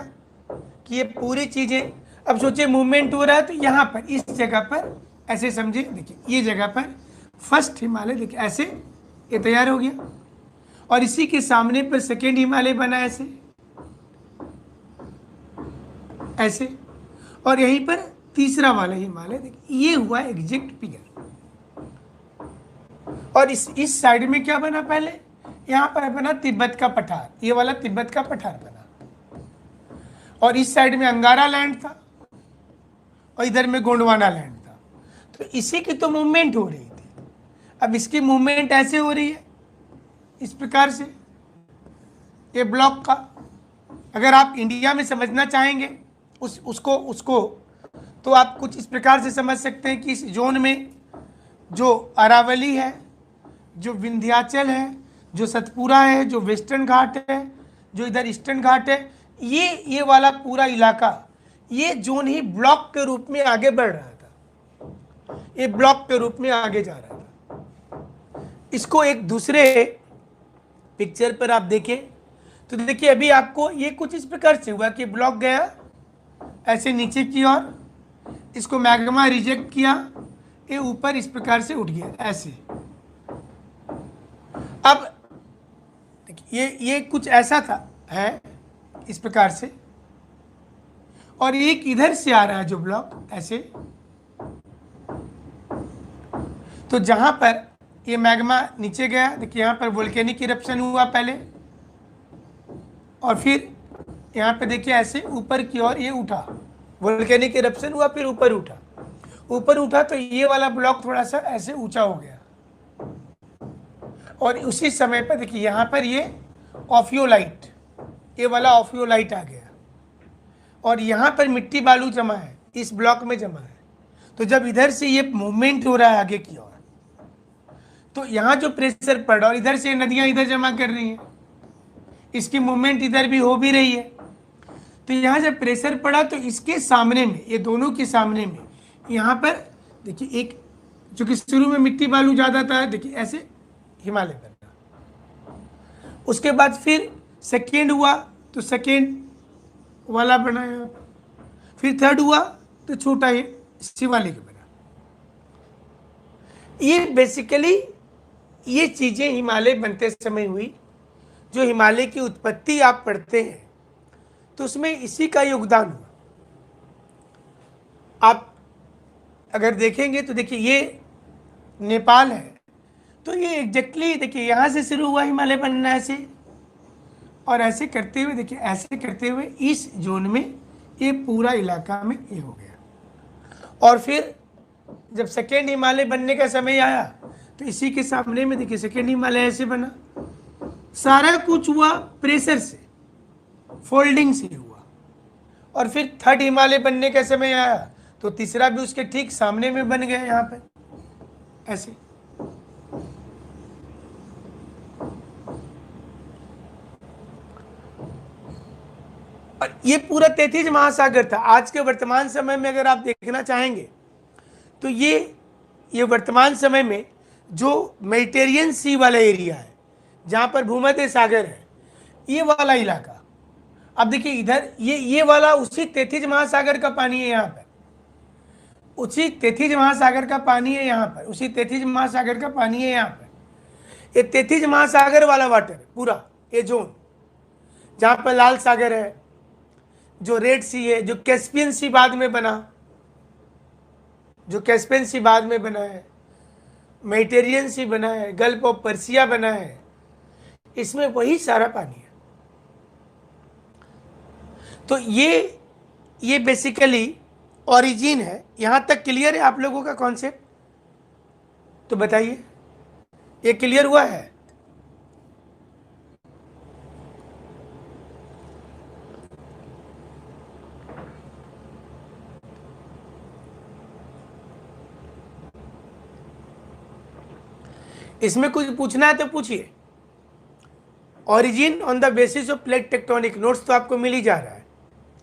कि ये पूरी चीजें, अब सोचिए मूवमेंट हो रहा है तो यहां पर इस जगह पर ऐसे समझिए, देखिए ये जगह पर फर्स्ट हिमालय देखिए ऐसे ये तैयार हो गया, और इसी के सामने पर सेकेंड हिमालय बना ऐसे ऐसे, और यहीं पर तीसरा वाला हिमालय देखिए ये हुआ एग्जैक्ट पियर। और इस साइड में क्या बना, पहले यहां पर बना तिब्बत का पठार, ये वाला तिब्बत का पठार बना, और इस साइड में अंगारा लैंड था, और इधर में गोंडवाना लैंड था। तो इसी की तो मूवमेंट हो रही थी, अब इसकी मूवमेंट ऐसे हो रही है इस प्रकार से, ये ब्लॉक का। अगर आप इंडिया में समझना चाहेंगे उसको तो आप कुछ इस प्रकार से समझ सकते हैं कि इस जोन में जो अरावली है, जो विंध्याचल है, जो सतपुरा है, जो वेस्टर्न घाट है, जो इधर ईस्टर्न घाट है, ये वाला पूरा इलाका, ये जोन ही ब्लॉक के रूप में आगे बढ़ रहा था, ये ब्लॉक के रूप में आगे जा रहा था। इसको एक दूसरे पिक्चर पर आप देखें तो देखिए अभी आपको ये कुछ इस प्रकार से हुआ कि ब्लॉक गया ऐसे नीचे की ओर, इसको मैग्मा रिजेक्ट किया, ये ऊपर इस प्रकार से उठ गया ऐसे। अब ये कुछ ऐसा था है इस प्रकार से, और एक इधर से आ रहा है जो ब्लॉक ऐसे। तो जहां पर ये मैग्मा नीचे गया, देखिए यहाँ पर वोल्केनिक इरप्शन हुआ पहले, और फिर यहाँ पे देखिए ऐसे ऊपर की ओर ये उठा, वोल्केनिक इरप्शन हुआ, फिर ऊपर उठा तो ये वाला ब्लॉक थोड़ा सा ऐसे ऊंचा हो गया, और उसी समय पर देखिए यहाँ पर ये ऑफियोलाइट, ये वाला ऑफियोलाइट आ गया, और यहाँ पर मिट्टी बालू जमा है, इस ब्लॉक में जमा है। तो जब इधर से ये मूवमेंट हो रहा है आगे की ओर, तो यहाँ जो प्रेशर पड़ रहा है और इधर से नदियाँ इधर जमा कर रही हैं, इसकी मूवमेंट इधर भी हो भी रही है। तो यहाँ जब प्रेशर पड़ा तो इसके सामने में, ये दोनों के सामने में यहाँ पर देखिए एक, जो कि शुरू में मिट्टी बालू ज़्यादा था, देखिए ऐसे हिमालय बन रहा। उसके बाद फिर सेकेंड हुआ तो सेकेंड वाला बना यहाँ पर, फिर थर्ड हुआ तो छोटा ये शिवालिक बना। ये बेसिकली ये चीज़ें हिमालय बनते समय हुई। जो हिमालय की उत्पत्ति आप पढ़ते हैं तो उसमें इसी का योगदान हुआ। आप अगर देखेंगे तो देखिए ये नेपाल है, तो ये एग्जैक्टली देखिए यहाँ से शुरू हुआ हिमालय बनना ऐसे, और ऐसे करते हुए देखिए ऐसे करते हुए इस जोन में ये पूरा इलाका में ये हो गया। और फिर जब सेकेंड हिमालय बनने का समय आया तो इसी के सामने में देखिए सेकेंड हिमालय ऐसे बना। सारा कुछ हुआ प्रेशर से, फोल्डिंग से हुआ। और फिर थर्ड हिमालय बनने का समय आया तो तीसरा भी उसके ठीक सामने में बन गया यहाँ पे ऐसे। और ये पूरा 33 महासागर था। आज के वर्तमान समय में अगर आप देखना चाहेंगे तो ये वर्तमान समय में जो मेडिटेरियन सी वाला एरिया है, जहाँ पर भूमध्य सागर है, ये वाला इलाका, अब देखिए इधर ये वाला उसी 33 महासागर का पानी है यहाँ पर, उसी 33 महासागर का पानी है यहाँ पर, उसी 33 महासागर का पानी है यहाँ पर। ये 33 महासागर वाला वाटर पूरा ये जोन, जहाँ पर लाल सागर है, जो रेड सी है, जो कैस्पियन सी बाद में बना, जो कैस्पियन सी बाद में बना है, मेडिटेरियन सी बना है, गल्फ ऑफ पर्सिया बना है, इसमें वही सारा पानी है। तो ये बेसिकली ओरिजिन है। यहां तक क्लियर है आप लोगों का कॉन्सेप्ट? तो बताइए, ये क्लियर हुआ है? इसमें कुछ पूछना है तो पूछिए। Origin on the basis of plate tectonic, notes तो आपको मिल ही जा रहा है।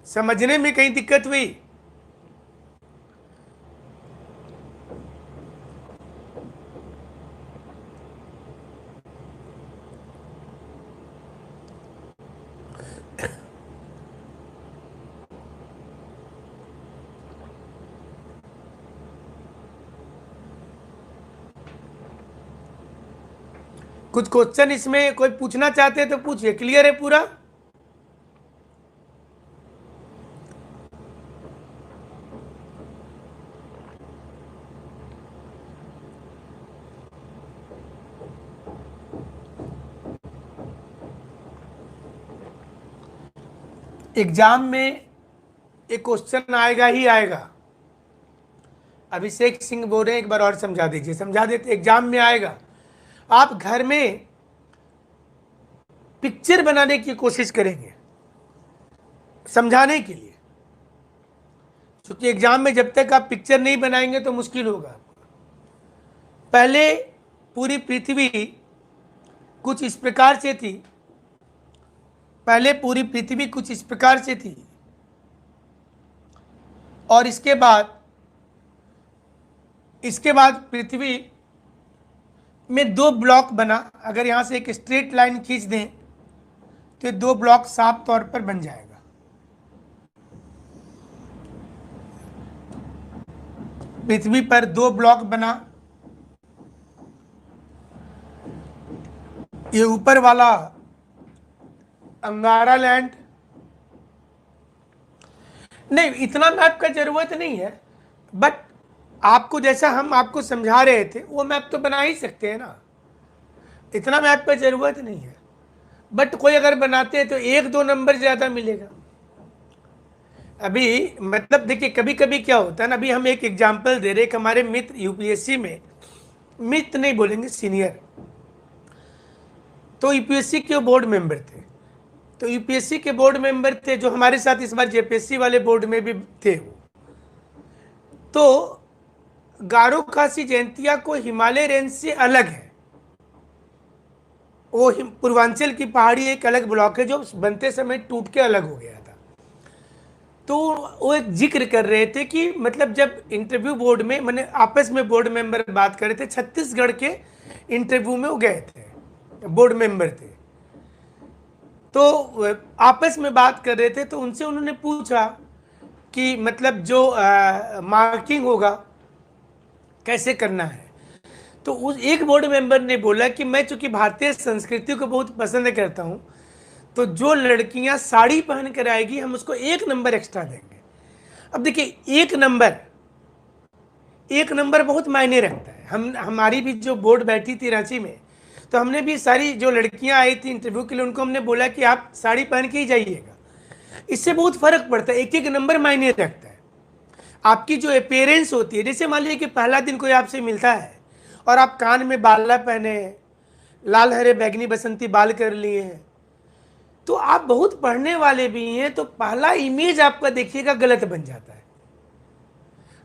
समझने में कहीं दिक्कत हुई? कुछ क्वेश्चन इसमें कोई पूछना चाहते हैं तो पूछिए। क्लियर है पूरा? एग्जाम में एक क्वेश्चन आएगा ही आएगा। अभिषेक सिंह बोल रहे हैं, एक बार और समझा दीजिए। समझा देते, एग्जाम में आएगा। आप घर में पिक्चर बनाने की कोशिश करेंगे समझाने के लिए, क्योंकि एग्जाम में जब तक आप पिक्चर नहीं बनाएंगे तो मुश्किल होगा। पहले पूरी पृथ्वी कुछ इस प्रकार से थी, पहले पूरी पृथ्वी कुछ इस प्रकार से थी, और इसके बाद पृथ्वी में दो ब्लॉक बना। अगर यहां से एक स्ट्रेट लाइन खींच दें तो ये दो ब्लॉक साफ तौर पर बन जाएगा। पृथ्वी पर दो ब्लॉक बना। ये ऊपर वाला अंगारा लैंड, नहीं इतना मैप का जरूरत नहीं है, बट आपको जैसा हम आपको समझा रहे थे वो मैप तो बना ही सकते हैं ना, इतना मैप का जरूरत नहीं है। बट कोई अगर बनाते हैं तो 1-2 नंबर ज़्यादा मिलेगा। अभी मतलब देखिए कभी कभी क्या होता है ना, अभी हम एक एग्जाम्पल दे रहे, एक हमारे मित्र यूपीएससी में, मित्र नहीं बोलेंगे सीनियर, तो यूपीएससी के बोर्ड मेंबर थे। तो यूपीएससी के बोर्ड मेंबर थे जो हमारे साथ इस बार जेपीएससी वाले बोर्ड में भी थे वो। तो गारो खासी जयंतिया को हिमालय रेंज से अलग है। वो पूर्वांचल की पहाड़ी एक अलग ब्लॉक है जो बनते समय टूट के अलग हो गया था। तो वो एक जिक्र कर रहे थे कि मतलब जब इंटरव्यू बोर्ड में मैंने आपस में बोर्ड मेंबर बात कर रहे थे, छत्तीसगढ़ के इंटरव्यू में वो गए थे, बोर्ड मेंबर थे, तो आपस में बात कर रहे थे। तो उनसे उन्होंने पूछा कि मतलब जो मार्किंग होगा कैसे करना है। तो उस एक बोर्ड मेंबर ने बोला कि मैं चूंकि भारतीय संस्कृति को बहुत पसंद करता हूं, तो जो लड़कियां साड़ी पहन कर आएगी हम उसको 1 नंबर एक्स्ट्रा देंगे। अब देखिए, 1 नंबर बहुत मायने रखता है। हमारी भी जो बोर्ड बैठी थी रांची में, तो हमने भी सारी जो लड़कियां आई थी इंटरव्यू के लिए उनको हमने बोला कि आप साड़ी पहन के ही जाइएगा। इससे बहुत फर्क पड़ता है, 1 नंबर मायने रखता है। आपकी जो अपीयरेंस होती है, जैसे मान लीजिए कि पहला दिन कोई आपसे मिलता है और आप कान में बाला पहने हैं, लाल हरे बैगनी बसंती बाल कर लिए हैं, तो आप बहुत पढ़ने वाले भी हैं, तो पहला इमेज आपका देखिएगा गलत बन जाता है।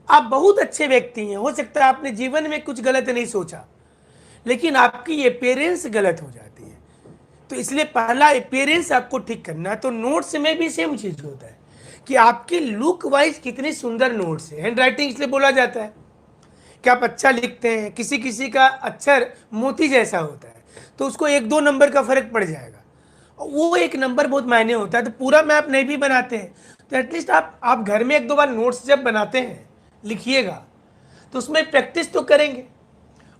आप बहुत अच्छे व्यक्ति हैं, हो सकता है आपने जीवन में कुछ गलत नहीं सोचा, लेकिन आपकी अपीयरेंस गलत हो जाती है। तो इसलिए पहला अपीयरेंस आपको ठीक करना है। तो नोट्स में भी सेम चीज होता है कि आपकी लुक वाइज कितनी सुंदर नोट्स है। हैंड राइटिंग इसलिए बोला जाता है कि आप अच्छा लिखते हैं, किसी किसी का अक्षर मोती जैसा होता है, तो उसको 1-2 नंबर का फर्क पड़ जाएगा, वो 1 नंबर बहुत मायने होता है। तो पूरा मैप नहीं भी बनाते हैं तो एटलीस्ट आप घर में 1-2 बार नोट्स जब बनाते हैं लिखिएगा, तो उसमें प्रैक्टिस तो करेंगे।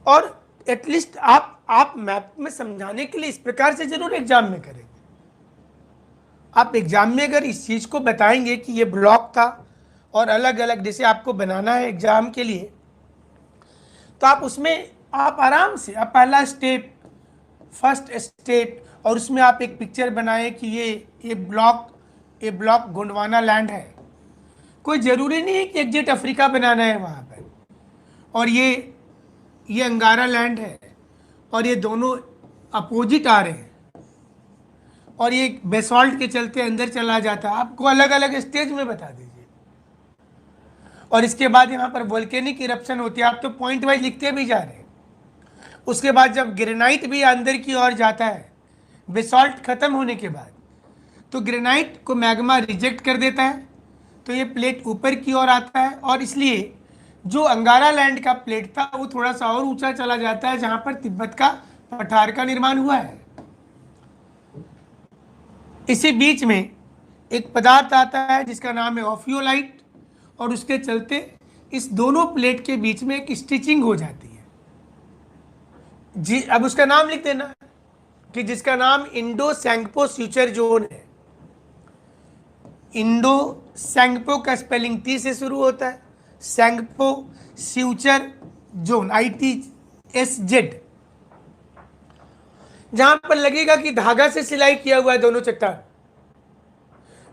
और एटलीस्ट आप मैप में समझाने के लिए इस प्रकार से जरूर एग्जाम में करेंगे। आप एग्जाम में अगर इस चीज को बताएंगे कि ये ब्लॉक था और अलग अलग जैसे आपको बनाना है एग्जाम के लिए, तो आप उसमें आप आराम से आप पहला स्टेप, फर्स्ट स्टेप, और उसमें आप एक पिक्चर बनाएं कि ये ब्लॉक गोंडवाना लैंड है। कोई जरूरी नहीं है कि एग्जैक्ट अफ्रीका बनाना है वहां पर, और ये अंगारा लैंड है और ये दोनों अपोजिट आ रहे हैं और ये बेसॉल्ट के चलते अंदर चला जाता है। आपको अलग अलग स्टेज में बता दीजिए। और इसके बाद यहाँ पर वोल्केनिक इरप्शन होती है, आप तो पॉइंट वाइज लिखते भी जा रहे हैं। उसके बाद जब ग्रेनाइट भी अंदर की ओर जाता है बेसॉल्ट खत्म होने के बाद, तो ग्रेनाइट को मैग्मा रिजेक्ट कर देता है, तो ये प्लेट ऊपर की ओर आता है, और इसलिए जो अंगारा लैंड का प्लेट था वो थोड़ा सा और ऊंचा चला जाता है, जहां पर तिब्बत का पठार का निर्माण हुआ है। इसी बीच में एक पदार्थ आता है जिसका नाम है ऑफियोलाइट, और उसके चलते इस दोनों प्लेट के बीच में एक स्टिचिंग हो जाती है जी। अब उसका नाम लिख देना कि जिसका नाम इंडो सैंगपो फ्यूचर जोन है। इंडो सैंगपो का स्पेलिंग टी से शुरू होता है, सैंगपो फ्यूचर जोन ITSZ, जहां पर लगेगा कि धागा से सिलाई किया हुआ है दोनों चट्टान।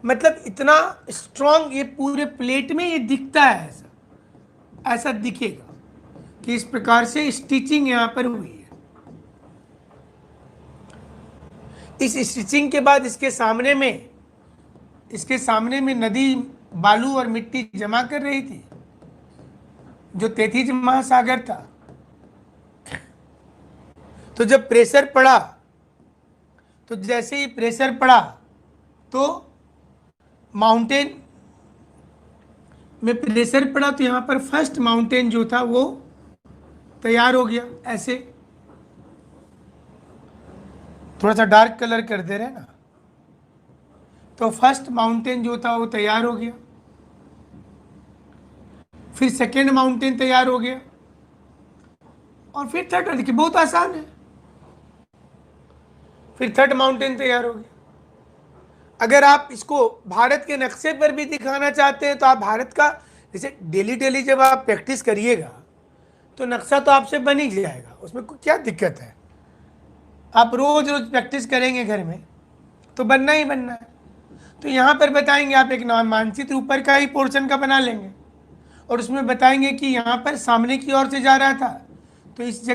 मतलब इतना स्ट्रॉन्ग ये पूरे प्लेट में ये दिखता है, ऐसा दिखेगा कि इस प्रकार से स्टिचिंग यहां पर हुई है। इस स्टिचिंग के बाद इसके सामने में नदी बालू और मिट्टी जमा कर रही थी, जो तेथिज महासागर था। तो जब प्रेशर पड़ा, तो जैसे ही प्रेशर पड़ा तो माउंटेन में प्रेशर पड़ा, तो यहां पर फर्स्ट माउंटेन जो था वो तैयार हो गया। ऐसे थोड़ा सा डार्क कलर कर दे रहे हैं ना, तो फर्स्ट माउंटेन जो था वो तैयार हो गया। फिर सेकेंड माउंटेन तैयार हो गया, और फिर थर्ड। देखिए बहुत आसान है। फिर थर्ड माउंटेन तैयार हो गया। अगर आप इसको भारत के नक्शे पर भी दिखाना चाहते हैं तो आप भारत का, जैसे डेली जब आप प्रैक्टिस करिएगा तो नक्शा तो आपसे बन ही जाएगा, उसमें क्या दिक्कत है। आप रोज प्रैक्टिस करेंगे घर में तो बनना ही बनना है। तो यहाँ पर बताएंगे, आप एक मानचित्र ऊपर का ही पोर्शन का बना लेंगे और उसमें बताएंगे कि यहाँ पर सामने की ओर से जा रहा था, तो इस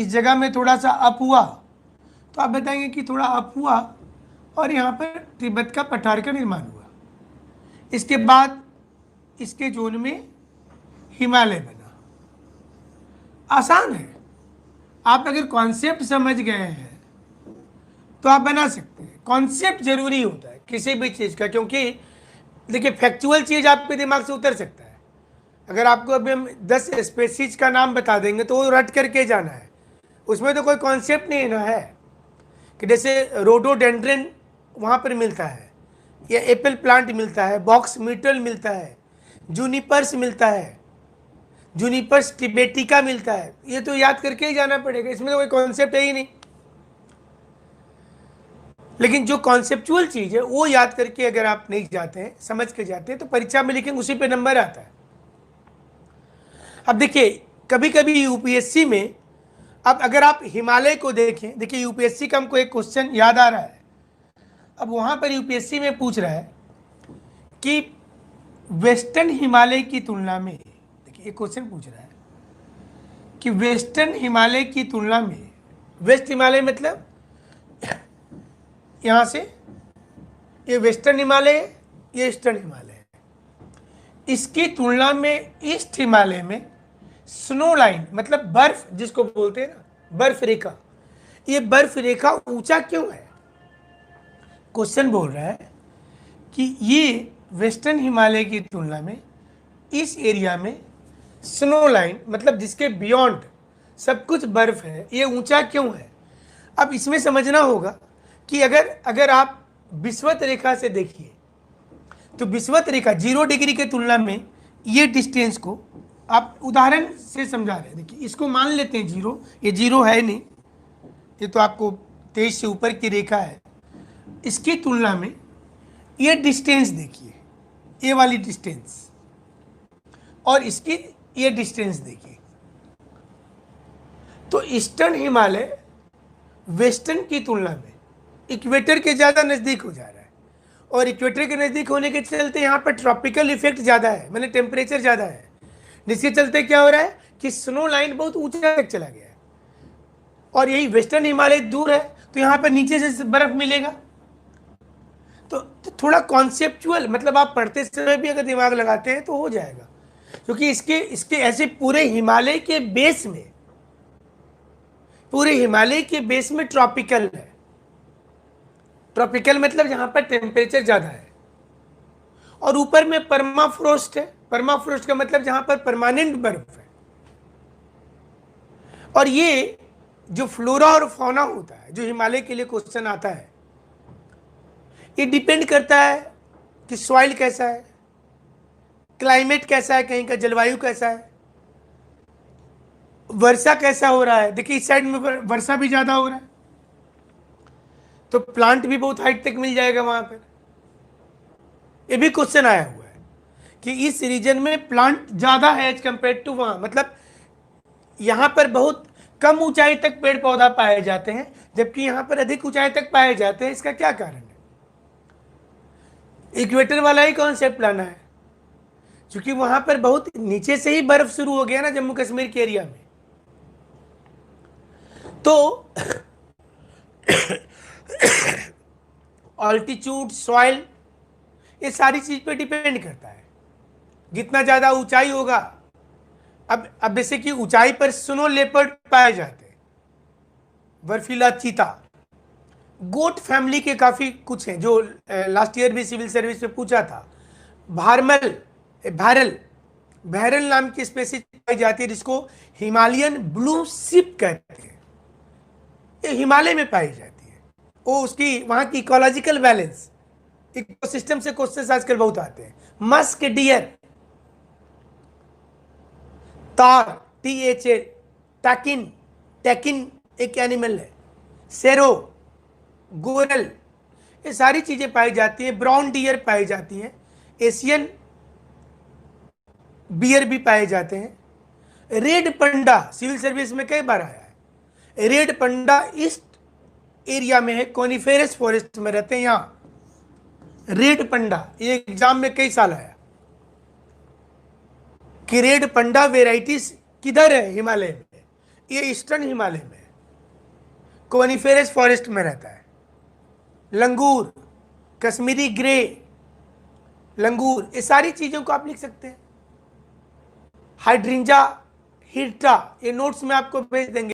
जगह में थोड़ा सा अप हुआ, तो आप बताएंगे कि थोड़ा अप हुआ और यहाँ पर तिब्बत का पठार का निर्माण हुआ। इसके बाद इसके जोन में हिमालय बना। आसान है, आप अगर कॉन्सेप्ट समझ गए हैं तो आप बना सकते हैं। कॉन्सेप्ट जरूरी होता है किसी भी चीज़ का, क्योंकि देखिए फैक्चुअल चीज़ आपके दिमाग से उतर सकता है। अगर आपको अभी हम 10 स्पेसीज का नाम बता देंगे तो वो रट करके जाना है, उसमें तो कोई कॉन्सेप्ट नहीं ना है। कि जैसे रोडोडेंड्रन वहाँ पर मिलता है, या एप्पल प्लांट मिलता है, बॉक्स मीटल मिलता है, जूनिपर्स मिलता है, जूनिपर्स टिबेटिका मिलता है, ये तो याद करके ही जाना पड़ेगा, इसमें तो कोई कॉन्सेप्ट है ही नहीं। लेकिन जो कॉन्सेप्चुअल चीज़ है वो याद करके अगर आप नहीं जाते हैं, समझ के जाते हैं, तो परीक्षा में लिखेंगे उसी पे नंबर आता है। अब देखिए कभी कभी यूपीएससी में, अब अगर आप हिमालय को देखें, देखिए यूपीएससी का हमको एक क्वेश्चन याद आ रहा है। अब वहां पर यूपीएससी में पूछ रहा है कि वेस्टर्न हिमालय की तुलना में, देखिए एक क्वेश्चन पूछ रहा है कि वेस्टर्न हिमालय की तुलना में, वेस्ट हिमालय मतलब यहां से ये वेस्टर्न हिमालय है, ये ईस्टर्न हिमालय है, इसकी तुलना में ईस्ट हिमालय में स्नो लाइन मतलब बर्फ जिसको बोलते हैं ना, बर्फ रेखा, ये बर्फ रेखा ऊंचा क्यों है? क्वेश्चन बोल रहा है कि ये वेस्टर्न हिमालय की तुलना में इस एरिया में स्नो लाइन मतलब जिसके बियॉन्ड सब कुछ बर्फ है, ये ऊंचा क्यों है? अब इसमें समझना होगा कि अगर आप विषुवत रेखा से देखिए तो विषुवत रेखा 0 डिग्री के तुलना में ये डिस्टेंस को आप उदाहरण से समझा रहे हैं। देखिए इसको मान लेते हैं 0, ये 0 है नहीं, ये तो आपको 23 से ऊपर की रेखा है। इसकी तुलना में ये डिस्टेंस देखिए, ये वाली डिस्टेंस, और इसकी ये डिस्टेंस देखिए, तो ईस्टर्न हिमालय वेस्टर्न की तुलना में इक्वेटर के ज़्यादा नज़दीक हो जा रहा है, और इक्वेटर के नज़दीक होने के चलते यहाँ पर ट्रॉपिकल इफेक्ट ज़्यादा है, मैंने टेम्परेचर ज़्यादा है, जिसके चलते क्या हो रहा है कि स्नो लाइन बहुत ऊंचा तक चला गया है, और यही वेस्टर्न हिमालय दूर है तो यहाँ पर नीचे से बर्फ मिलेगा। तो थोड़ा कॉन्सेप्चुअल मतलब आप पढ़ते समय भी अगर दिमाग लगाते हैं तो हो जाएगा, क्योंकि इसके ऐसे पूरे हिमालय के बेस में, पूरे हिमालय के बेस में ट्रॉपिकल है। ट्रॉपिकल मतलब जहां पर टेम्परेचर ज्यादा है, और ऊपर में परमाफ्रोस्ट है। परमाफ्रोस्ट का मतलब जहां पर परमानेंट बर्फ है। और ये जो फ्लोरा और फौना होता है, जो हिमालय के लिए क्वेश्चन आता है, ये डिपेंड करता है कि सॉइल कैसा है, क्लाइमेट कैसा है, कहीं का जलवायु कैसा है, वर्षा कैसा हो रहा है। देखिए इस साइड में वर्षा भी ज्यादा हो रहा है तो प्लांट भी बहुत हाइट तक मिल जाएगा वहां पर। ये भी क्वेश्चन आया हुआ है कि इस रीजन में प्लांट ज्यादा है एज कंपेयर टू वहां, मतलब यहां पर बहुत कम ऊंचाई तक पेड़ पौधा पाए जाते हैं जबकि यहां पर अधिक ऊंचाई तक पाए जाते हैं। इसका क्या कारण है? इक्वेटर वाला ही कॉन्सेप्ट लाना है, क्योंकि वहां पर बहुत नीचे से ही बर्फ शुरू हो गया ना जम्मू कश्मीर के एरिया में। तो ऑल्टीट्यूड, सॉइल, ये सारी चीज पे डिपेंड करता है। जितना ज्यादा ऊंचाई होगा, अब जैसे कि ऊंचाई पर स्नो लेपर्ड पाए जाते हैं, बर्फीला चीता, गोट फैमिली के काफी कुछ हैं जो लास्ट ईयर भी सिविल सर्विस में पूछा था। भैरल नाम की स्पेसीज पाई जाती है जिसको हिमालयन ब्लू शिप कहते हैं। ये हिमालय में पाई जाती है। वो उसकी वहां की इकोलॉजिकल बैलेंस, इकोसिस्टम से क्वेश्चन आजकल बहुत आते हैं। मस्क डियर, तार, THA, टैकिन एक एनिमल है, सेरो, गोरल, ये सारी चीजें पाई जाती है। ब्राउन डियर पाई जाती है, एशियन बियर भी पाए जाते हैं। रेड पंडा सिविल सर्विस में कई बार आया है। रेड पंडा ईस्ट एरिया में है, कॉनिफेरस फॉरेस्ट में रहते हैं। यहां रेड पंडा, ये एग्जाम में कई साल आया कि रेड पंडा वेराइटीज किधर है हिमालय में, ये ईस्टर्न हिमालय में कॉनिफेरस फॉरेस्ट में रहता है। लंगूर, कश्मीरी ग्रे लंगूर, ये सारी चीजों को आप लिख सकते हैं। हाइड्रिंजा हिट्रा, ये नोट्स में आपको भेज देंगे।